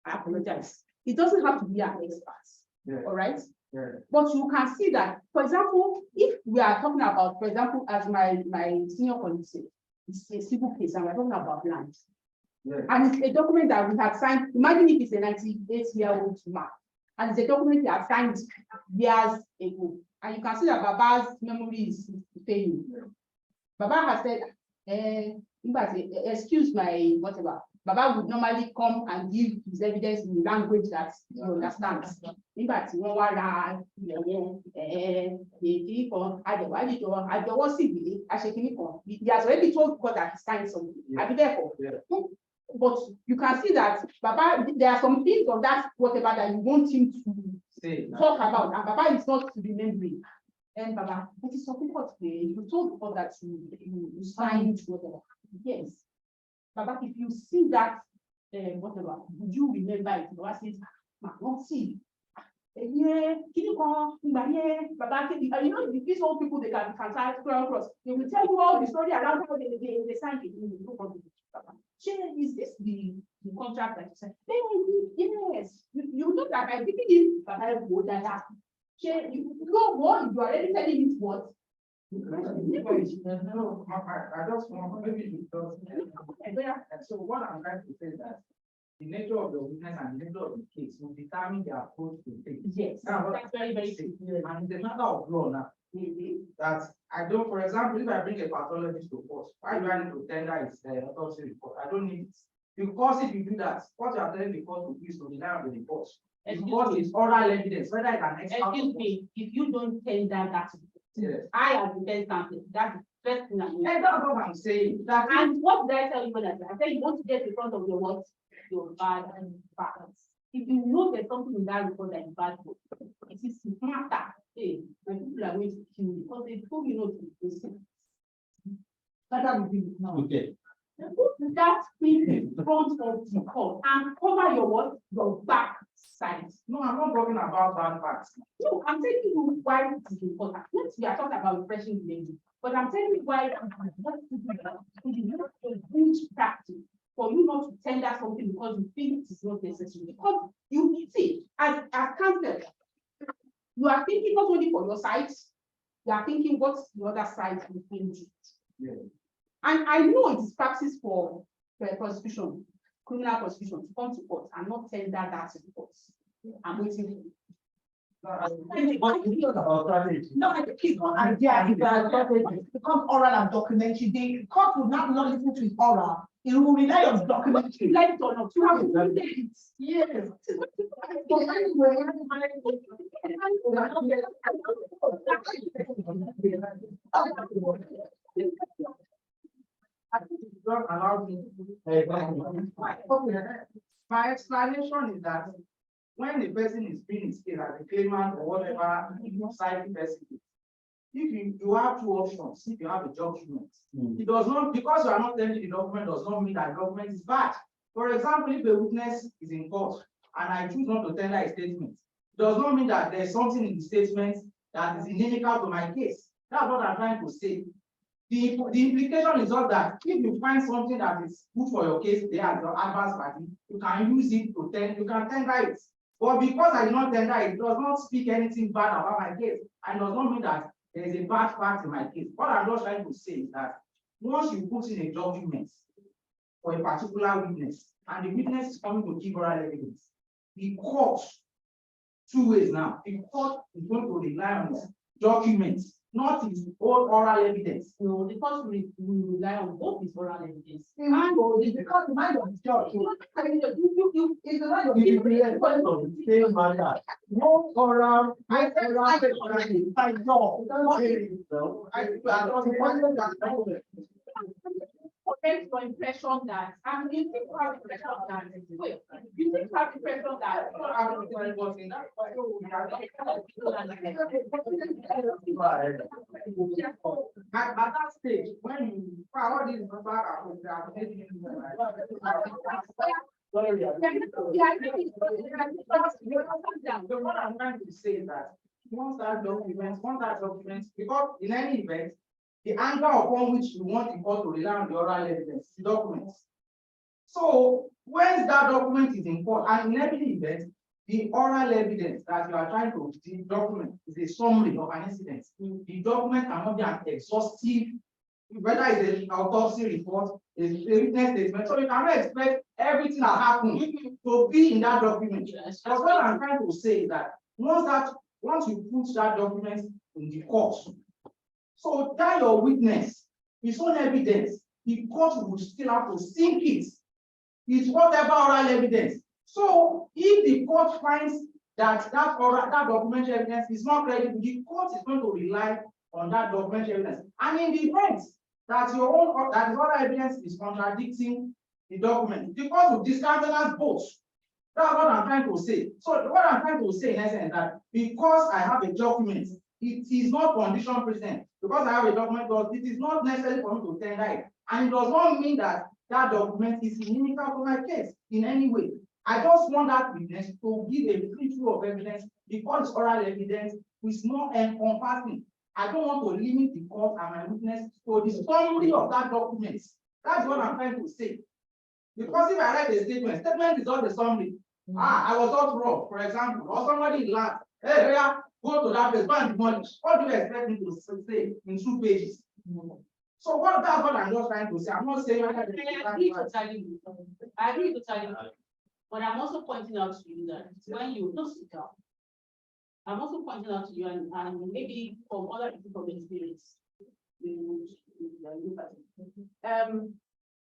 I apologize. It doesn't have to be an expert. Yeah. All right. Yeah. But you can see that, for example, if we are talking about, for example, as my senior colleague said, it's a civil case and we're talking about land. Yeah. And it's a document that we have signed. Imagine if it's a 98-year-old man, and it's a document that signed years ago. And you can see that Baba's memory is failing. Baba has said, excuse my whatever. Baba would normally come and give his evidence in the language that he understands. In fact, he has already told God that he signed something. Yeah. But you can see that Baba, there are some things of that whatever that you want him to talk about, and Baba is not remembering. And Baba, it is something what you told God that you signed whatever. Yes. Baba, if you see that whatever, would you remember it? Baba says, not see. Yeah, Baba, you know, these old people, they can cross. They will tell you all the story around how they signed it. Is this the contract that you said? Yes, you know that I think it Baba would that. You know what? You are already telling me what? No, I just want maybe because so what I'm trying to say is that the nature of the witness and the nature of the case will determine the approach to take. Yes, that's very, very clear. And it's a matter of law now. That I don't, for example, if I bring a pathologist to court, why do I need to tender his autopsy report? I don't need it. Because if you do that, what you are telling the court to do is to deny on the report. Because it's oral evidence, whether it's an expert. Excuse me, if you don't tender that, yes. I have the best counsel. That's the first thing I know. And that's what I'm saying. That And what did I tell you when I said you want to get in front of your what? Your bad and bad. If you know there's something in that report that is bad, it is matter. Hey, when people are going to kill you because they told you not to do this. That will be now. okay. Put that thing in front of the court and cover your what? Your back side. No, I'm not talking about bad parts. No, I'm telling you why it is important. Yes, we are talking about refreshing the language, but I'm telling you why it is not a good practice for you not to tender something because you think it is not necessary. Because you see, as counsel, you are thinking not only for your side, you are thinking what the other side will think. Yeah. And I know it is practice for prosecution, criminal prosecution, to come to court and not tender that to the court. I'm waiting for you. No, I think his own idea is that it becomes oral and documentary. The court will not listen to his oral. It will rely on documentary. Like it or not, you have to do it. Yes. Don't allow me. My explanation is that when the person is being his case as a claimant or whatever side the person is, if you have two options, if you have a judgment, it does not, because you are not telling the document, does not mean that the document is bad. For example, if a witness is in court and I choose not to tender a statement, it does not mean that there's something in the statement that is inimical to my case. That's what I'm trying to say. The implication is not that if you find something that is good for your case there as your adverse party, you can use it to you can tender it. But because I did not tender it, does not speak anything bad about my case, and does not mean that there is a bad fact in my case. What I'm just trying to say is that once you put in a document for a particular witness, and the witness is coming to give oral evidence, the court, two ways now, the court is going to rely on his documents, not his own oral evidence. No, the court will rely on both his oral evidence. It's because the mind of the judge. It's the mind of It the is the same matter. No oral, I said, I know. Protect your impression that, and you think have impression that, wait, you think have impression that. At that stage, when you power this what I'm trying to say is that once that documents, because in any event, the angle upon which you want the court to rely on the oral evidence, the documents. So once that document is in court, and in every event, the oral evidence that you are trying to document is a summary of an incident. The document cannot be an exhaustive, whether it's an autopsy report, a witness statement. So you cannot expect everything that happened to be in that document. That's what I'm trying to say, is that once you put that document in the court, so that your witness, his own evidence, the court will still have to sink it. It's whatever oral evidence. So if the court finds that documentary evidence is not credible, the court is going to rely on that documentary evidence. And in the event that your own that oral evidence is contradicting the document, the court will discountenance both. That's what I'm trying to say. So what I'm trying to say in essence is that because I have a document, it is not condition precedent. Because I have a document, it is not necessary for me to tender it. And it does not mean that that document is inimical to my case in any way. I just want that witness to give a free flow of evidence because oral evidence is not encompassing. I don't want to limit the court and my witness to the summary of that document. That's what I'm trying to say. Because if I write a statement is not the summary. I was not wrong, for example, or somebody in land, hey, go to that place, go and demolish. What do you expect me to say in 2 pages? So that's what I'm just trying to say. I'm not saying I agree totally. But I'm also pointing out to you that when you don't sit down, I'm also pointing out to you, and maybe from other people from experience, you look at it.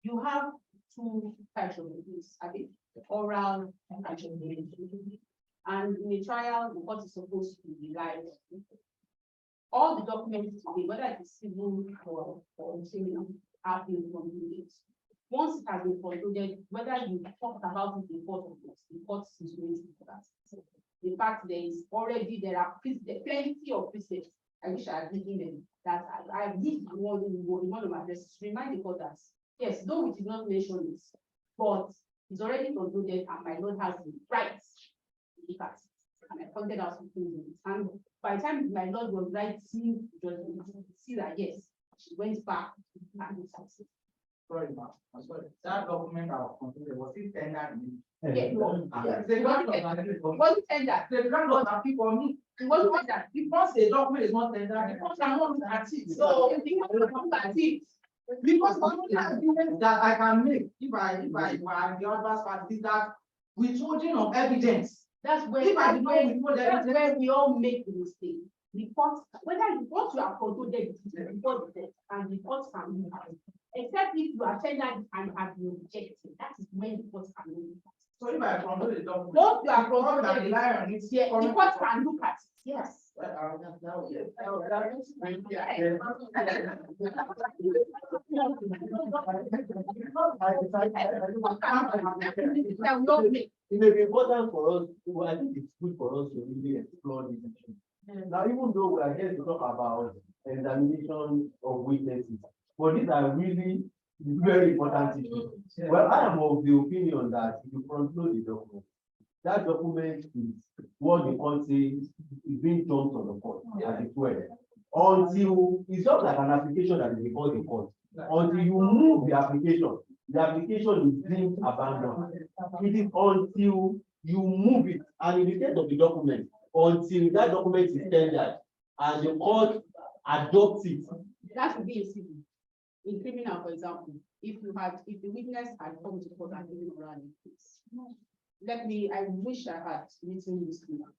You have 2 types of evidence, I think, oral and action. And in a trial, what is supposed to be like, all the documents today, whether it is civil or criminal, have been concluded. Once it has been concluded, whether you talk about it in court or not, the court is going to do that. In fact, there are plenty of pieces I wish I had given them that I've used in one of my addresses to remind the court that yes, though it is not mentioned this, but it's already concluded and my lord has the rights to look at it. And I pointed out some things in it. And by the time my lord was writing judgment, see that yes, she went back and looked at it. Sorry, ma'am. I'm sorry. That document I was concluded, was it tendered? Yes, The was it tendered? The ground was happy for me. It wasn't tendered. Because the document is not tendered, the court cannot look at it. So if you want to look at it, because the only argument that I can make if I the other party is that withholding of evidence. that's where we all make the mistake. Report whether you want to have concluded report the and reports can be except if you are tendered and have been rejected. That is when the court can look at it. So if I conclude the document, don't you are concluded, rely on it. yeah, the court can look at it. Yes. It may be important for us. I think it's good for us to really explore this issue. Now, even though we are here to talk about examination of witnesses, but these are really very important issues. Well, I am of the opinion that if you front load the document, that document is what the court says is being dumped on the court as it were. Until it's just like an application that is before the court. Until you move the application is deemed abandoned. It is until you move it, and in the case of the document, until that document is tendered and the court adopts it. That would be a civil. In criminal, for example, if the witness had come to court and given oral evidence. I wish I had written this down.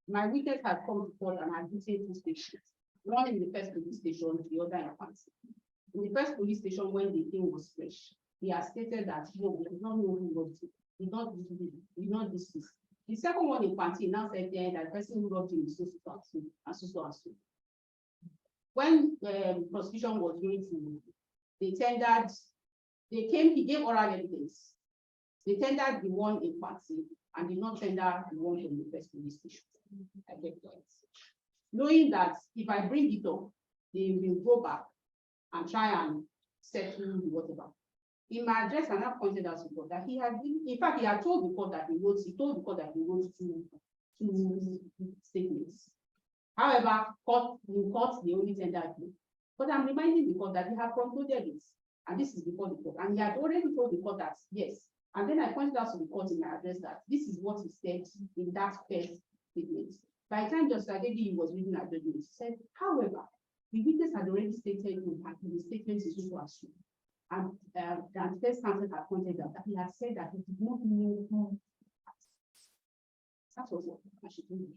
My witness had come to court and had written two stations, one in the first police station, the other in Fancy. In the first police station, when the thing was fresh, he had stated that he did not know who robbed him, did not dismiss. The second one in Fancy now said that the person who robbed him is so and so. When the prosecution was going to, he gave oral evidence. They tendered the one in Fancy and did not tender the one from the first police station. I get that. Knowing that if I bring it up, they will go back and try and settle whatever. In my address, I have pointed out to God that he had been, in fact, he had told the court that he wrote two statements. However, in court, they only tendered me. But I'm reminding the court that he had concluded it, and this is before the court, and he had already told the court that yes. And then I pointed out to the court in my address that this is what he said in that first statement. By the time Justice Ajayi was reading our judgment, he said, however, the witness had already stated in the statement is so assumed. And the first counsel had pointed out that he had said that he did not know who. That was what I should do.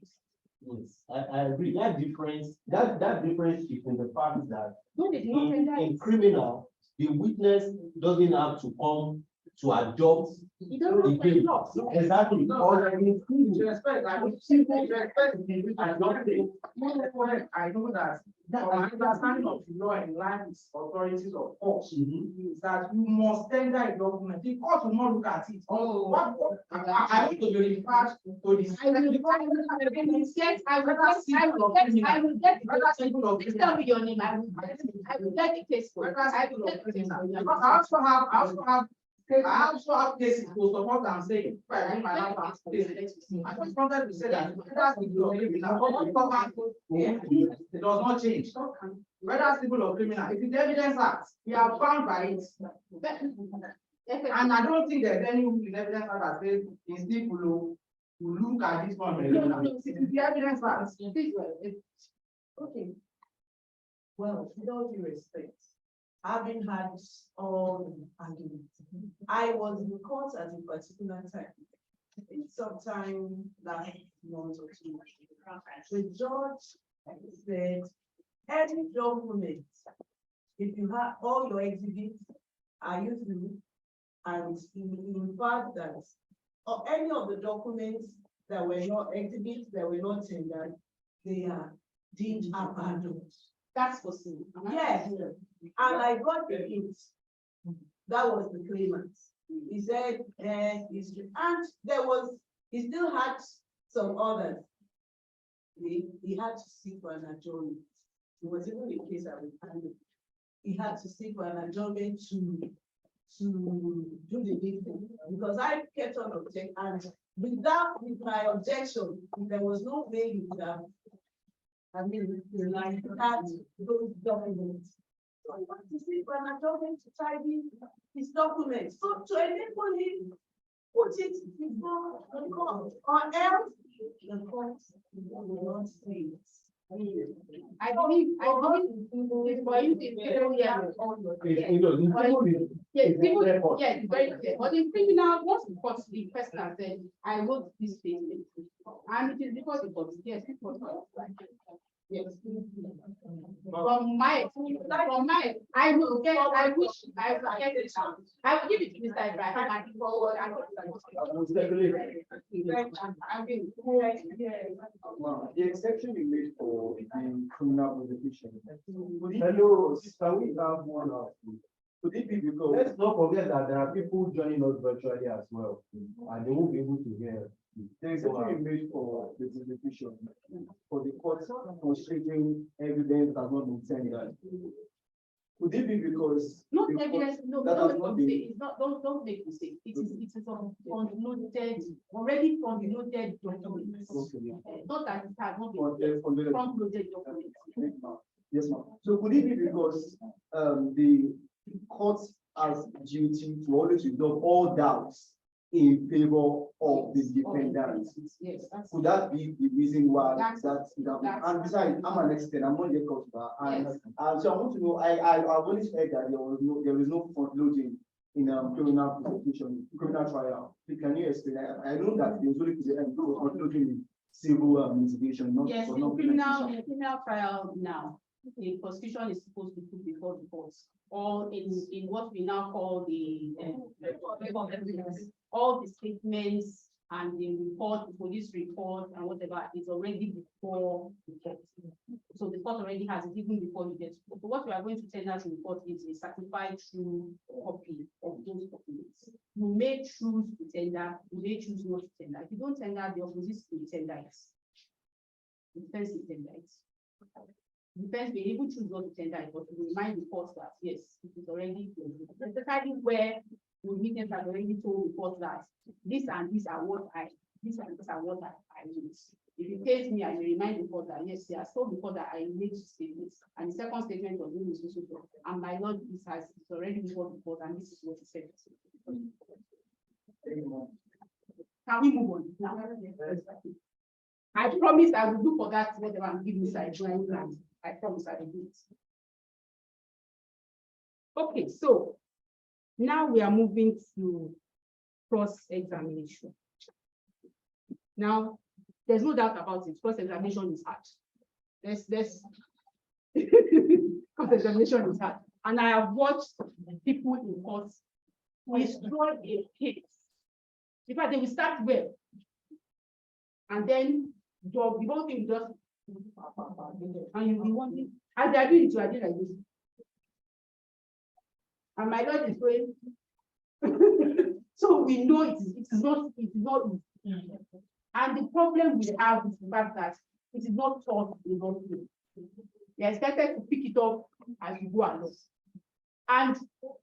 Yes, I agree. That difference is in the fact that No, they did not tender it. in criminal, the witness doesn't have to come to adopt He doesn't the know case. what he Exactly. Or I know that from my understanding of the law in line with authorities of course, is that you must tender a document. The court will not look at it. Oh, I want to verify to this. I will get tell me your name. I will get the case for you. I also have cases to support and say, I just wanted to say that it does not change. Whether civil or criminal, if it's evidence act, we are bound by it. And I don't think there's any rule in evidence act that says it's people who look at this one. It's the evidence act. Okay. Well, with all due respect, having had all the arguments, I was in court at a particular time. In sometime last month or two. The judge said, any document, if you have all your exhibits, are you through? And in fact that, or any of the documents that were not exhibits, that were not tendered, they are deemed abandoned. That's possible. Yes, and I got the hint. That was the claimant. He said, and there was, he still had some others. He had to seek for an adjournment. It was even a case I was handling. He had to seek for an adjournment to do the meeting because I kept on objecting, and with my objection, there was no way you could have. I mean, like that, those documents. So I want to see when I'm talking to tidy his documents. So to enable him, put it before the court, or else the court will not see it. I believe for you to yes, very clear. But in criminal, once the court, the person has said, I wrote this statement, and it is because the court, yes, it was yes. From my, I will get, I wish I would get it down. I will give it to Mr. Ibrahim and forward and the exception you made for the criminal prosecution. Hello, sister, we have one of you. Could it be because let's not forget that there are people joining us virtually as well, and they won't be able to hear. the exception you made for the prosecution for the court considering evidence has not been tendered? Could it be because not the evidence, no, that has don't not say been it's not, don't make mistake. It is front-loaded, already front-loaded documents. Not that it has not been front-loaded documents. Yes, ma'am. So could it be because the court has duty to always resolve all doubts in favor of the defendant. Yes, that's. Could that be the reason why That's- that's, that's- and besides, I'm an expert, I'm not yet coached back. And Yes. so I want to know, I've always heard that there is no front loading in criminal prosecution, criminal trial. Can you explain? I know that there was only front loading in civil litigation, not. Yes, but in not criminal trial now, the prosecution is supposed to put before the courts, or in what we now call the all the statements and the report, the police report and whatever is already before the court. So the court already has it even before you get to court. So what we are going to tender to the court is a certified true copy of those documents. You may choose to tender, you may choose not to tender. If you don't tender, the opposition will tender it. The defense will tender it. The defense may even choose not to tender it, but to remind the court that yes, it is already, especially where the witness has already told the court that this and this are what I need. If you case me, I will remind the court that yes, he has told the court that I need to say this, and the second statement was really so, and my lord, this has it's already before the court, and this is what he said. Can we move on now? I promise I will do for that whatever I'm giving side plan. I promise I will do it. Okay, so now we are moving to cross-examination. Now, there's no doubt about it. Cross-examination is hard. Let's cross-examination is hard. And I have watched people in court destroy a case. In fact, they will start well. And then the whole thing just and you'll be wondering, as they are doing it, you are doing like this. And my Lord is praying. So we know it is not easy. And the problem we have is the fact that it is not taught in one way. They are expected to pick it up as you go along. And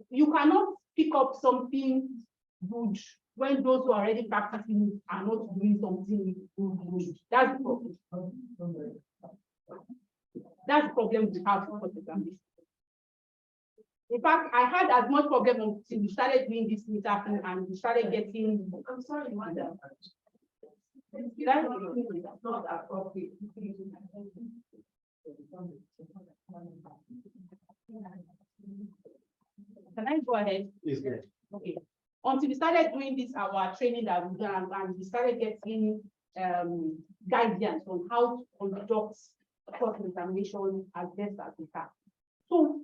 you cannot pick up something good when those who are already practicing are not doing something good. That's the problem. That's the problem we have for the family. In fact, I had as much problem until we started doing this meetup and we started getting. I'm sorry, madam. That's not appropriate. Can I go ahead? Yes, yes. Okay. Until we started doing this, our training that we've done, and we started getting guidance on how to conduct cross-examination as best as we can. So,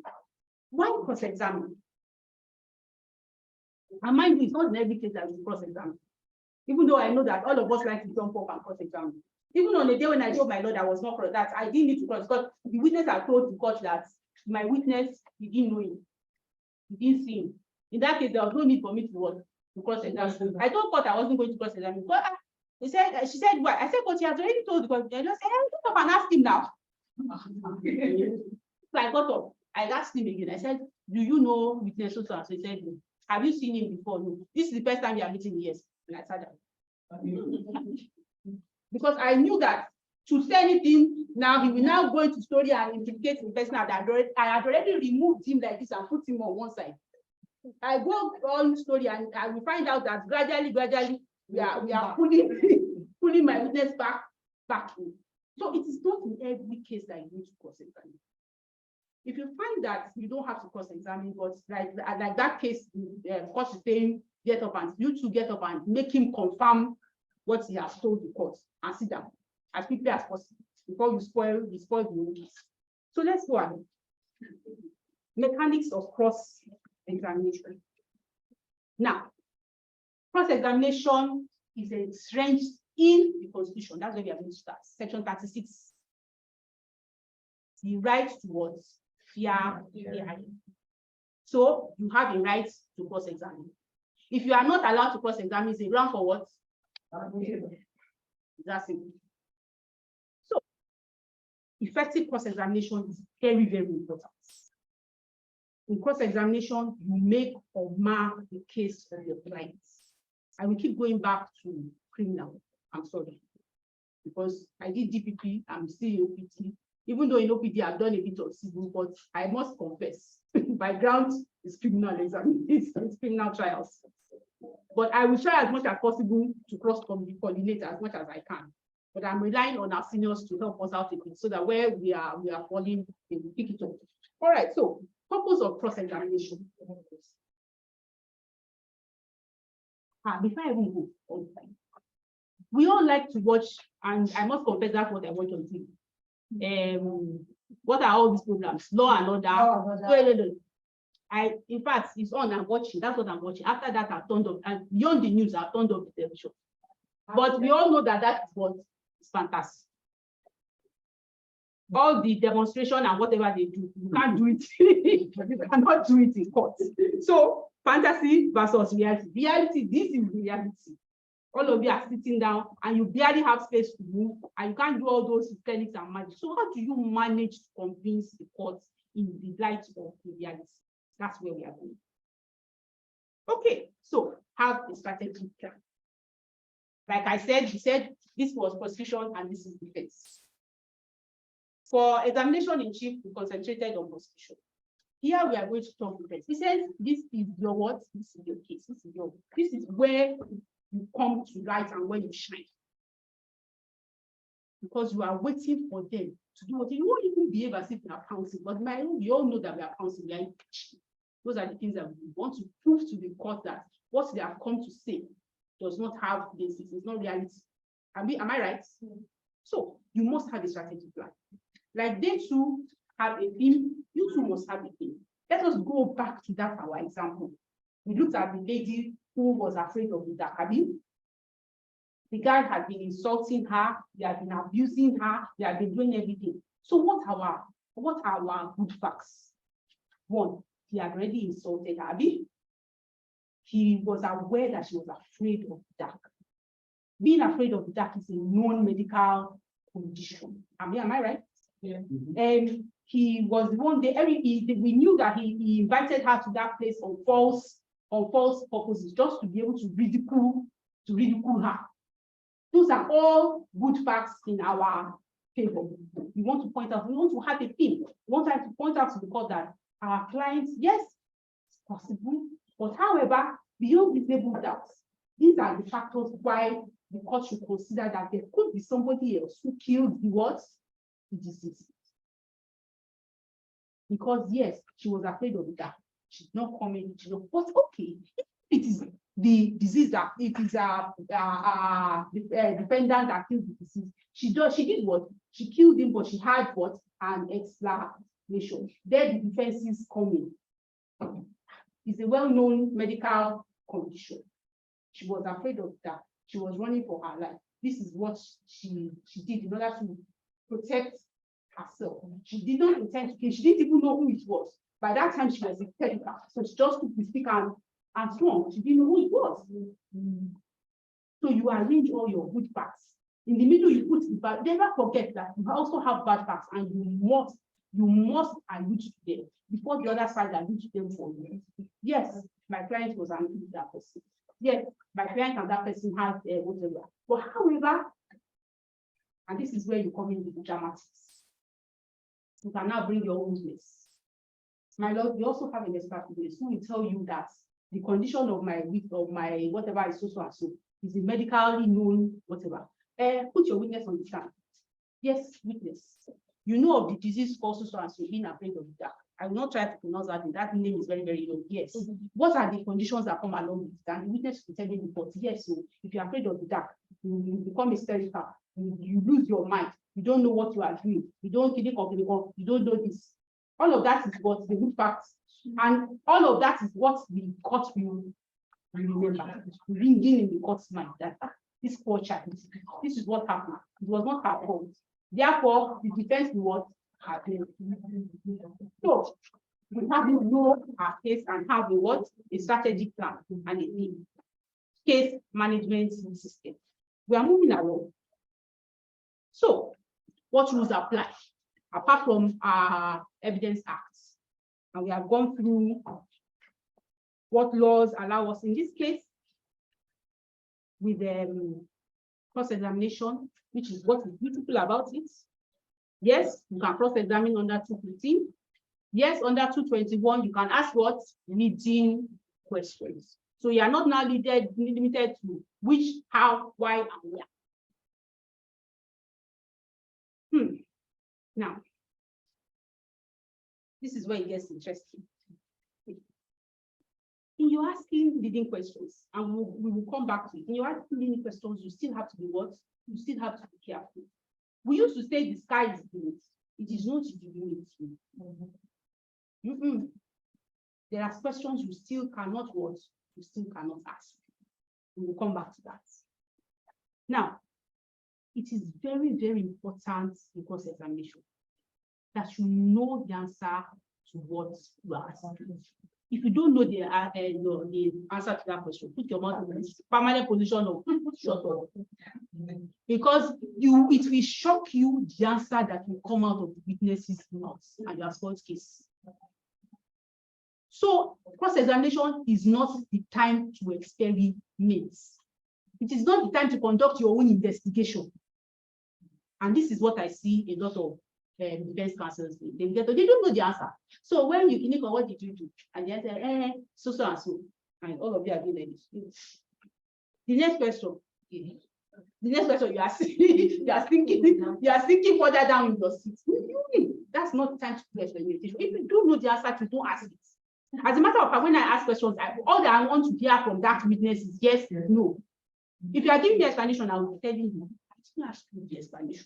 why cross-examine? And mind you, it's not in every case that we cross-examine. Even though I know that all of us like to jump up and cross-examine. Even on the day when I told my Lord I was not cross, that I didn't need to cross, because the witness had told the court that my witness, he didn't know him. He didn't see him. In that case, there was no need for me to cross-examine. I told court I wasn't going to cross-examine. But she said, what? I said, but she has already told the court. I just said, get up and ask him now. So I got up. I asked him again. I said, do you know witness so and so? He said, no. Have you seen him before? No. This is the first time you are meeting him. Yes. And I said that. Because I knew that to say anything now, he will now go into story and implicate the person that I had already removed him like this and put him on one side. I go on story and I will find out that gradually we are pulling my witness back in. So it is not in every case that you need to cross-examine. If you find that you don't have to cross-examine, but like that case, court is saying, get up and you two get up and make him confirm what he has told the court and sit down as quickly as possible before you spoil the witness. So let's go ahead. Mechanics of cross-examination. Now, cross-examination is entrenched in the Constitution. That's where we are going to start. Section 36. The right towards fair hearing. So you have a right to cross-examine. If you are not allowed to cross-examine, it's a ground for what? That's it. So effective cross-examination is very, very important. In cross-examination, you make or mark the case of your clients. I will keep going back to criminal. I'm sorry. Because I did DPP, I'm still in OPT. Even though in OPD I've done a bit of civil, but I must confess, my ground is criminal examination, it's criminal trials. But I will try as much as possible to cross-coordinate as much as I can. But I'm relying on our seniors to help us out a bit so that where we are falling, we will pick it up. All right, so purpose of cross-examination. Before I even go, we all like to watch, and I must confess that's what I watch on TV. What are all these programs? Law and Order. In fact, it's on. I'm watching. That's what I'm watching. After that, I've turned off, and beyond the news, I've turned off the television. But we all know that is what is fantastic. All the demonstration and whatever they do, you can't do it. You cannot do it in court. So fantasy versus reality. Reality, this is reality. All of you are sitting down and you barely have space to move, and you can't do all those mechanics and magic. So how do you manage to convince the court in the light of the reality? That's where we are going. Okay, so have a strategic plan. Like I said, he said this was prosecution and this is defense. For examination in chief, we concentrated on prosecution. Here we are going to talk defense. He says this is your what? This is your case. This is where you come to light and where you shine. Because you are waiting for them to do what you won't even behave as if you are counseling. But we all know that we are counseling, we are impeaching. Those are the things that we want to prove to the court that what they have come to say does not have basis, it's not reality. Am I right? So you must have a strategic plan. Like they too have a theme, you too must have a theme. Let us go back to that our example. We looked at the lady who was afraid of the dark. The guy had been insulting her, they had been abusing her, they had been doing everything. So what are our good facts? One, he had already insulted her. He was aware that she was afraid of the dark. Being afraid of the dark is a non-medical condition. Am I right? Yeah. And he was the one day, we knew that he invited her to that place on false purposes, just to be able to ridicule her. Those are all good facts in our favor. We want to point out, we want to have a theme. We want to point out to the court that our clients, yes, it's possible, but however, beyond reasonable doubts, these are the factors why the court should consider that there could be somebody else who killed the deceased. Because yes, she was afraid of that. She's not coming, but okay, it is the disease that it is the defendant that killed the deceased. She did what? She killed him, but she had what? An explanation. Then the defense is coming. It's a well-known medical condition. She was afraid of that. She was running for her life. This is what she did in order to protect herself. She did not intend to kill. She didn't even know who it was. By that time, she was hysterical. So she just took the stick and swung. She didn't know who it was. So you arrange all your good facts. In the middle, you put the bad. Never forget that you also have bad facts, and you must allude to them before the other side allude to them for you. Yes, my client was angry with that person. Yes, my client and that person has whatever. But however, and this is where you come in with the dramatics. You can now bring your own place. My Lord, we also have an expert witness who will tell you that the condition of my whatever is so and so is a medically known whatever. Put your witness on the stand. Yes, witness. You know of the disease called so and so, being afraid of the dark. I will not try to pronounce that. That name is very, very long. Yes. What are the conditions that come along with that? The witness will tell you report. Yes, so if you're afraid of the dark, you become hysterical. You lose your mind. You don't know what you are doing. You don't know this. All of that is what the good facts. And all of that is what the court will remember. Ringing in the court's mind that this poor child, this is what happened. It was not her fault. Therefore, the defense will have been. So we have to know our case and have a strategic plan and a case management system. We are moving along. So, what rules apply apart from our evidence acts? And we have gone through what laws allow us in this case with cross-examination, which is what is beautiful about it. Yes, you can cross-examine under 215. Yes, under 221, you can ask what? Leading questions. So you are not now limited to which, how, why, and where. Now, this is where it gets interesting. In your asking leading questions, and we will come back to it. In your asking leading questions, you still have to be what? You still have to be careful. We used to say the sky is the limit. It is not the limit. There are questions you still cannot what? You still cannot ask. We will come back to that. Now, it is very, very important in cross-examination that you know the answer to what you are asking. If you don't know the answer to that question, put your mouth in the permanent position of shut up. Because it will shock you the answer that will come out of the witness's mouth and your assault case. So cross-examination is not the time to experiment. It is not the time to conduct your own investigation. And this is what I see a lot of defense counsels do. They don't know the answer. So when you click on what did you do, and they say, so and so, and all of you are doing this. The next question, you are thinking further down in your seat. That's not time to do experimentation. If you don't know the answer, you don't ask it. As a matter of fact, when I ask questions, all that I want to hear from that witness is yes, no. If you are giving the explanation, I will be telling you, I didn't ask you the explanation.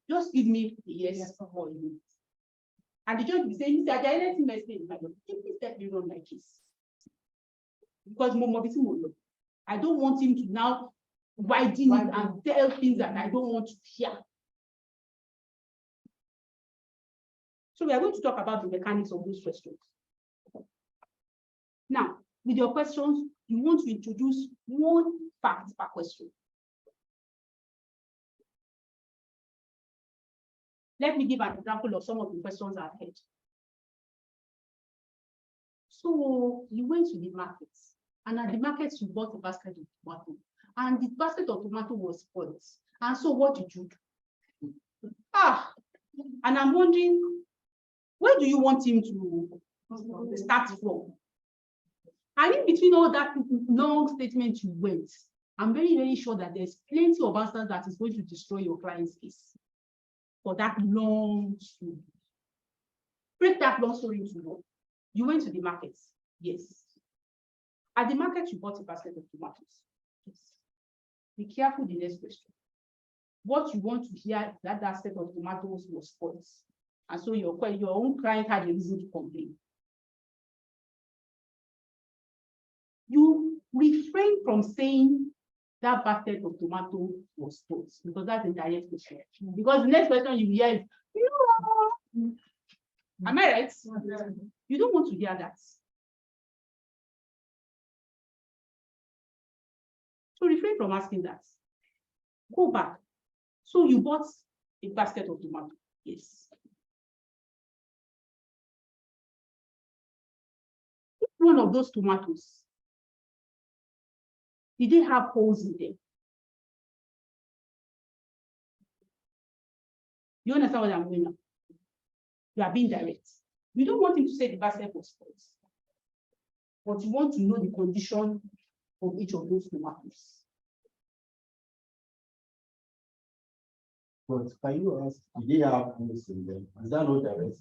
Just give me the yes or no. And the judge will be saying, Mr. Ajayi, let him explain. Please let me run my case. Because I don't want him to now widen it and tell things that I don't want to hear. So we are going to talk about the mechanics of those questions. Now, with your questions, you want to introduce one fact per question. Let me give an example of some of the questions I've had. So you went to the market, and at the market you bought a basket of tomato, and the basket of tomato was spoiled. And so what did you do? And I'm wondering, where do you want him to start from? And in between all that long statement you went, I'm very, very sure that there's plenty of answers that is going to destroy your client's case for that long story. Break that long story into one. You went to the market. Yes. At the market, you bought a basket of tomatoes. Yes. Be careful the next question. What you want to hear is that basket of tomatoes was spoiled. And so your own client had a reason to complain. You refrain from saying that basket of tomato was spoiled, because that's the direct question. Because the next question you hear is, am I right? You don't want to hear that. So refrain from asking that. Go back. So you bought a basket of tomato. Yes. If one of those tomatoes, did they have holes in them? You understand what I'm doing now? You are being direct. You don't want him to say the basket was spoiled, but you want to know the condition of each of those tomatoes. But can you ask, do they have holes in them? Is that not direct?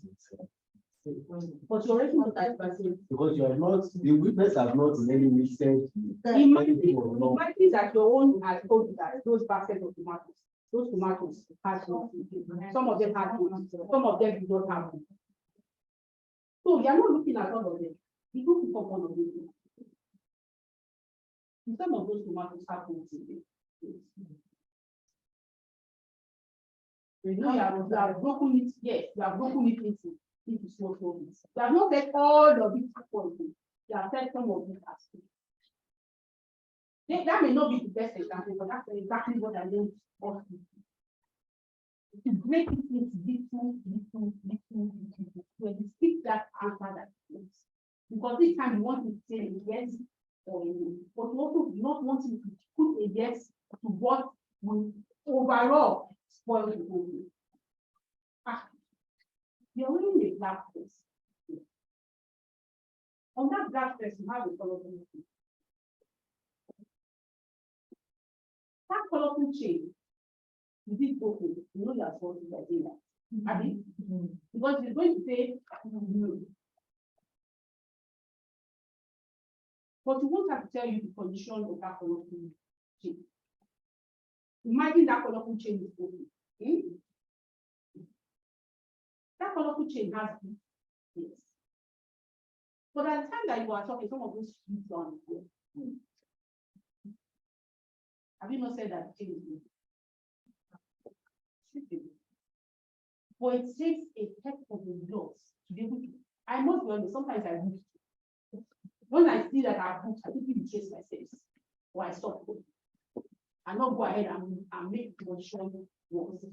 But you already know that basket. Because you are not, the witness have not in any way said It might be that your own has told you that those baskets of tomatoes, those tomatoes have some of them have holes, some of them do not have holes. So you are not looking at all of them. You don't pick up one of them. Some of those tomatoes have holes in them. You know, you have broken it, yes, you have broken it into small problems. You have not said all of it equally. You have said some of it as well. That may not be the best example, but that's exactly what I want to do. To break it into little, when you speak that answer that is. Because this time you want to say yes or no, but you also do not want to put a yes to what will overall spoil the whole thing. You're wearing a black face. On that black face, you have a color. that colorful chain, you did okay, you know that's what you are doing that. I mean, because it's going to say no. But we won't have to tell you the condition of that colorful chain. Imagine that colorful chain is open. That colorful chain has yes. But at the time that you are talking, some of those sweets on here. Have you not said that chain is open? But it takes a heck of a lot to be able to. I must be honest, sometimes I book. When I see that I booked, I quickly chase myself, or I stop. I not go ahead and make the position worse.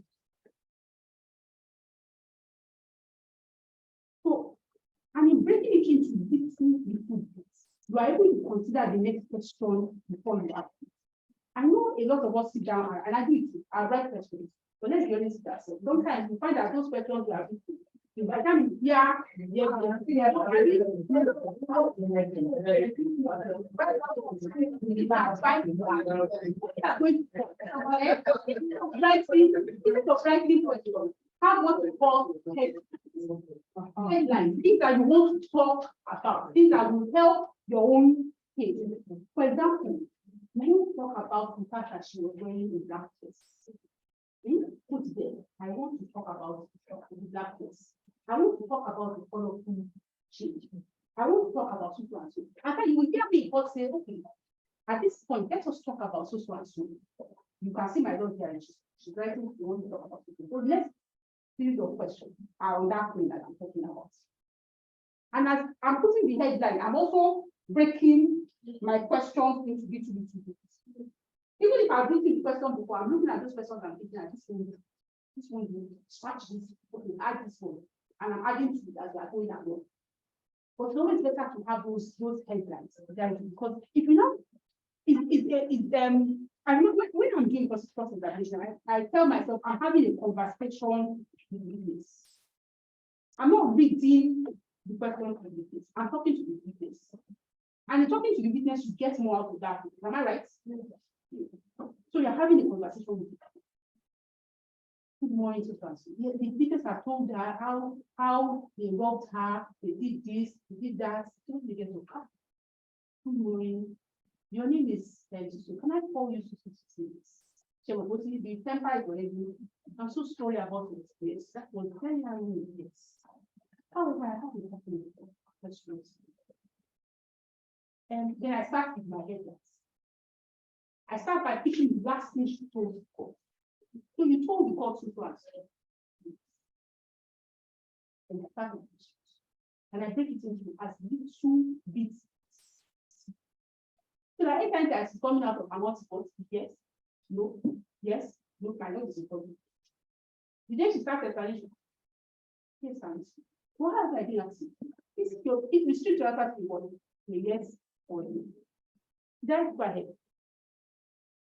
So, and in breaking it into little bits, you are able to consider the next question before you ask it. I know a lot of us sit down and I do it, I write questions, but let's be honest with ourselves. Sometimes you find that those questions you are by the time you have what we call headlines, things that you want to talk about, things that will help your own case. For example, when you talk about the fact that she was wearing a black dress, put there, I want to talk about the black dress. I want to talk about the colorful change. I want to talk about so and so. After you will hear me, God say, okay, at this point, let us talk about so and so. You can see my daughter here, and she's writing, you want to talk about it. So let's see your question on that thing that I'm talking about. And as I'm putting the headline, I'm also breaking my questions into little bits. Even if I've written the question before, I'm looking at those questions and thinking at this one, scratch this, okay, add this one. And I'm adding to it as we are going along. But it's always better to have those headlines because if you know, I remember when I'm doing cross-examination, I tell myself I'm having a conversation with the witness. I'm not reading the question to the witness. I'm talking to the witness. And in talking to the witness, you get more out of that. Am I right? So you're having a conversation with the good morning to Francis. The witness have told her how they robbed her, they did this, they did that. So they get to come. Good morning. Your name is so can I call you to she will go to the temper is already. I'm so sorry about this place. That was very yes. However, I have a couple of questions. And then I start with my headlines. I start by picking the last thing she told the court. So you told the court to answer. And I start with questions. And I break it into as little bits. So that anytime that is coming out of my what's yes, no, yes, no, I know this is important. The day she started explanation, yes, and what has I been asking? If we strict to answer to one, yes or no. Then go ahead.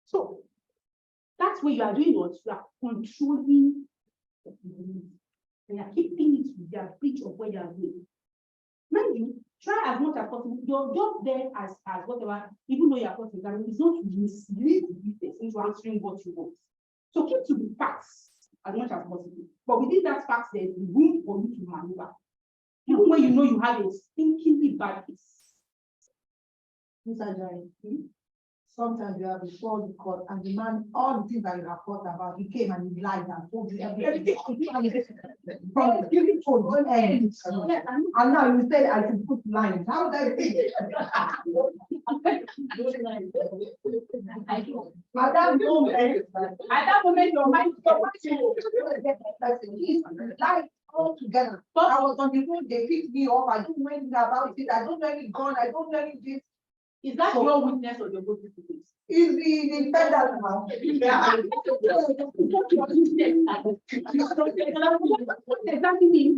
So that's what you are doing, what you are controlling the belief. And you are keeping it with their pitch of where you are going. Mind you, try as much as possible. Your job there as whatever, even though you are crossing examining, is not to mislead the witness into answering what you want. So keep to the facts as much as possible. But within that facts, there is room for you to maneuver. Even when you know you have a stinkingly bad case. Mr. Ajayi, sometimes you have before the court and the man, all the things that you have thought about, he came and he lied and told you everything. From the beautiful end. And now you say I should put lines. How would I think? At that moment, your mind lied all together. I was on the road, they picked me up, I don't know anything about it, I don't know any gun, I don't know any this. Is that your witness or your witness? Is the defendant now? Exactly mean.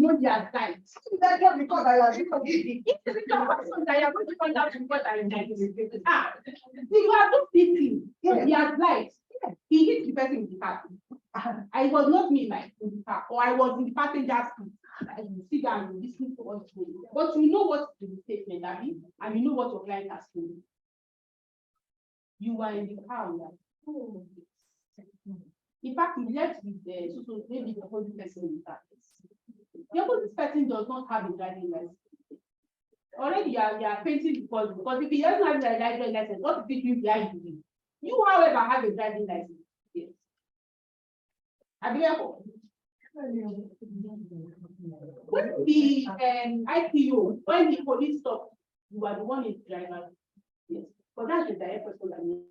Know their side. That's just because I am you are not thinking. Yes, he has lied. He hit the person in the car. I was not me like in the car, or I was in the passenger seat. And you sit down and listen to what's going on. But you know what the statement that is, and you know what your client has told you. You were in the car, like, oh. In fact, you left with the, so maybe the opposite person in that. The opposite person does not have a driving license. Already you are painting the cause, because if he doesn't have a driving license, what is it behind you? You, however, have a driving license. Yes. Have you ever? When the IPO, when the police stopped, you are the one in driver. Yes. But that's the direct person.